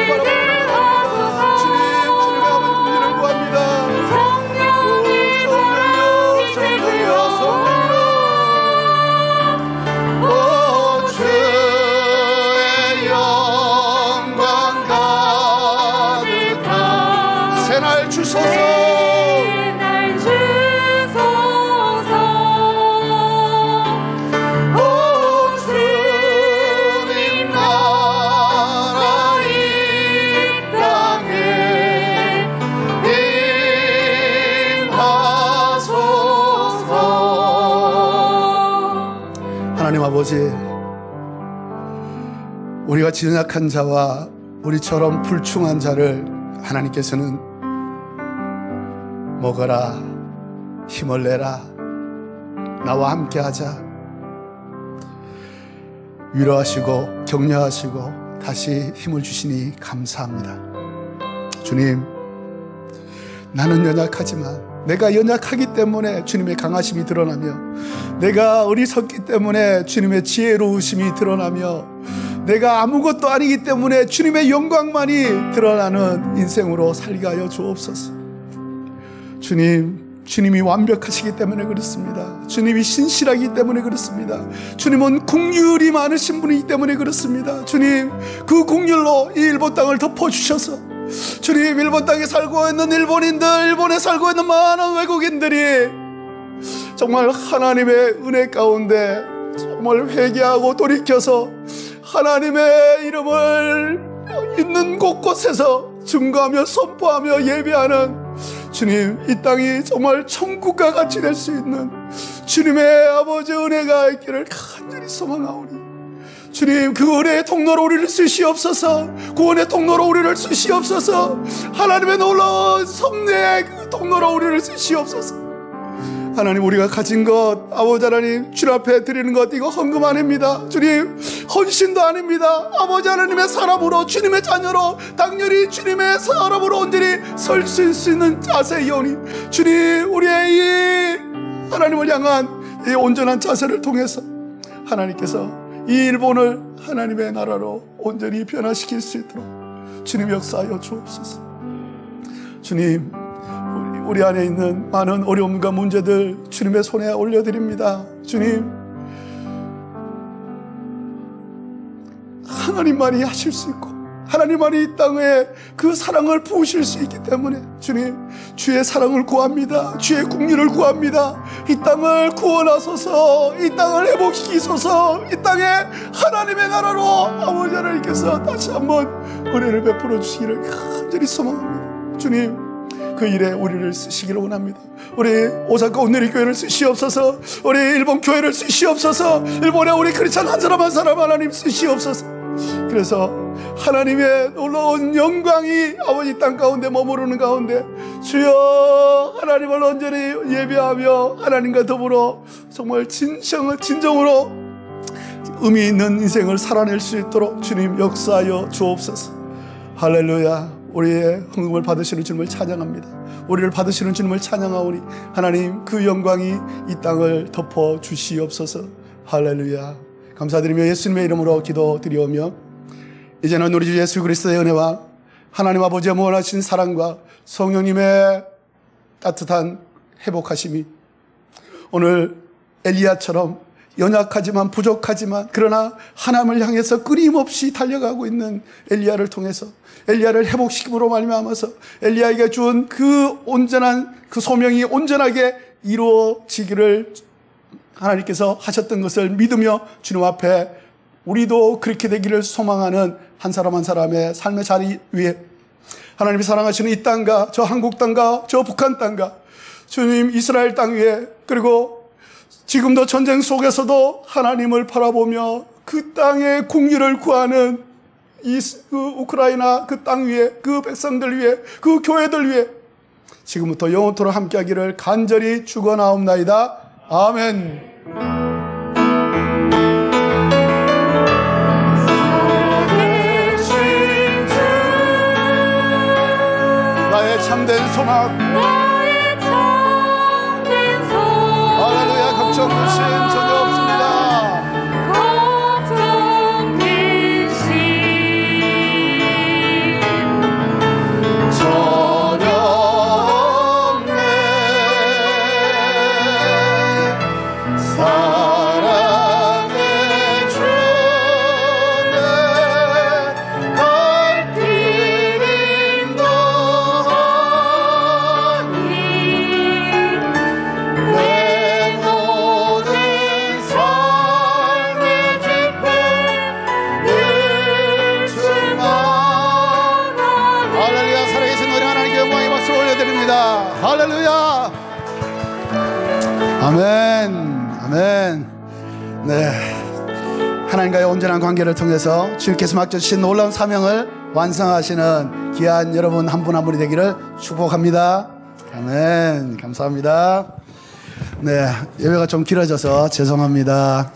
I: 바라봅니다. 주님의 아버지 긍휼을 구합니다. 성령이여, 성령이여, 성령이여. 오 주의 영광 가득한 새날 주소서. 오 주님 나라 이 땅에 임하소서. 하나님 아버지, 우리가 연약한 자와 우리처럼 불충한 자를 하나님께서는 먹어라, 힘을 내라, 나와 함께 하자, 위로하시고 격려하시고 다시 힘을 주시니 감사합니다. 주님, 나는 연약하지만 내가 연약하기 때문에 주님의 강하심이 드러나며, 내가 어리석기 때문에 주님의 지혜로우심이 드러나며, 내가 아무것도 아니기 때문에 주님의 영광만이 드러나는 인생으로 살게 하여 주옵소서. 주님이 완벽하시기 때문에 그렇습니다. 주님이 신실하기 때문에 그렇습니다. 주님은 긍휼이 많으신 분이기 때문에 그렇습니다. 주님, 그 긍휼로 이 일본 땅을 덮어주셔서, 주님, 일본 땅에 살고 있는 일본인들, 일본에 살고 있는 많은 외국인들이 정말 하나님의 은혜 가운데 정말 회개하고 돌이켜서 하나님의 이름을 있는 곳곳에서 증거하며 선포하며 예배하는, 주님, 이 땅이 정말 천국과 같이 될 수 있는 주님의 아버지 은혜가 있기를 간절히 소망하오니, 주님, 그 은혜의 통로로 우리를 쓰시옵소서. 구원의 통로로 우리를 쓰시옵소서. 하나님의 놀라운 섭리의 그 통로로 우리를 쓰시옵소서. 하나님, 우리가 가진 것, 아버지 하나님, 주님 앞에 드리는 것, 이거 헌금 아닙니다. 주님, 헌신도 아닙니다. 아버지 하나님의 사람으로, 주님의 자녀로, 당연히 주님의 사람으로 온전히 설 수 있는 자세이오니, 주님, 우리의 이 하나님을 향한 이 온전한 자세를 통해서 하나님께서 이 일본을 하나님의 나라로 온전히 변화시킬 수 있도록 주님 역사하여 주옵소서. 주님, 우리 안에 있는 많은 어려움과 문제들 주님의 손에 올려드립니다. 주님, 하나님만이 하실 수 있고 하나님만이 이 땅에 그 사랑을 부으실 수 있기 때문에 주님, 주의 사랑을 구합니다. 주의 긍휼을 구합니다. 이 땅을 구원하소서. 이 땅을 회복시키소서. 이 땅에 하나님의 나라로 아버지 하나님께서 다시 한번 은혜를 베풀어 주시기를 간절히 소망합니다. 주님, 그 일에 우리를 쓰시기를 원합니다. 우리 오사카 온누리 교회를 쓰시옵소서. 우리 일본 교회를 쓰시옵소서. 일본에 우리 크리스찬 한 사람 한 사람 하나님 쓰시옵소서. 그래서 하나님의 놀라운 영광이 아버지 땅 가운데 머무르는 가운데 주여 하나님을 온전히 예배하며 하나님과 더불어 정말 진정으로 의미 있는 인생을 살아낼 수 있도록 주님 역사하여 주옵소서. 할렐루야. 우리의 헌금을 받으시는 주님을 찬양합니다. 우리를 받으시는 주님을 찬양하오니 하나님, 그 영광이 이 땅을 덮어 주시옵소서. 할렐루야. 감사드리며 예수님의 이름으로 기도드리오며, 이제는 우리 주 예수 그리스도의 은혜와 하나님 아버지의 무한하신 사랑과 성령님의 따뜻한 회복하심이 오늘 엘리야처럼 연약하지만 부족하지만 그러나 하나님을 향해서 끊임없이 달려가고 있는 엘리야를 통해서 엘리야를 회복시킴으로 말미암아서 엘리야에게 준 그 온전한 그 소명이 온전하게 이루어지기를 하나님께서 하셨던 것을 믿으며 주님 앞에 우리도 그렇게 되기를 소망하는 한 사람 한 사람의 삶의 자리 위에 하나님이 사랑하시는 이 땅과 저 한국 땅과 저 북한 땅과 주님 이스라엘 땅 위에, 그리고 지금도 전쟁 속에서도 하나님을 바라보며 그 땅의 공의를 구하는 그 우크라이나 그 땅 위에, 그 백성들 위에, 그 교회들 위에 지금부터 영원토록 함께하기를 간절히 축원하옵나이다. 아멘. 나의 참된 소망,
B: 나의 참된 소망,
I: 할렐루야. 걱정 근심 전혀 없습니다.
B: 걱정 근심
I: 전혀 없네. 사랑의 주내 갈 길임도 내 모든 삶의 기쁨 늘 충만하네. 할렐루야. 살아계신 우리 하나님께 영광의 박수 올려드립니다. 할렐루야. 아멘. 아멘. 네, 하나님과의 온전한 관계를 통해서 주님께서 맡겨주신 놀라운 사명을 완성하시는 귀한 여러분 한 분 한 분이 되기를 축복합니다. 아멘. 감사합니다. 네, 예배가 좀 길어져서 죄송합니다.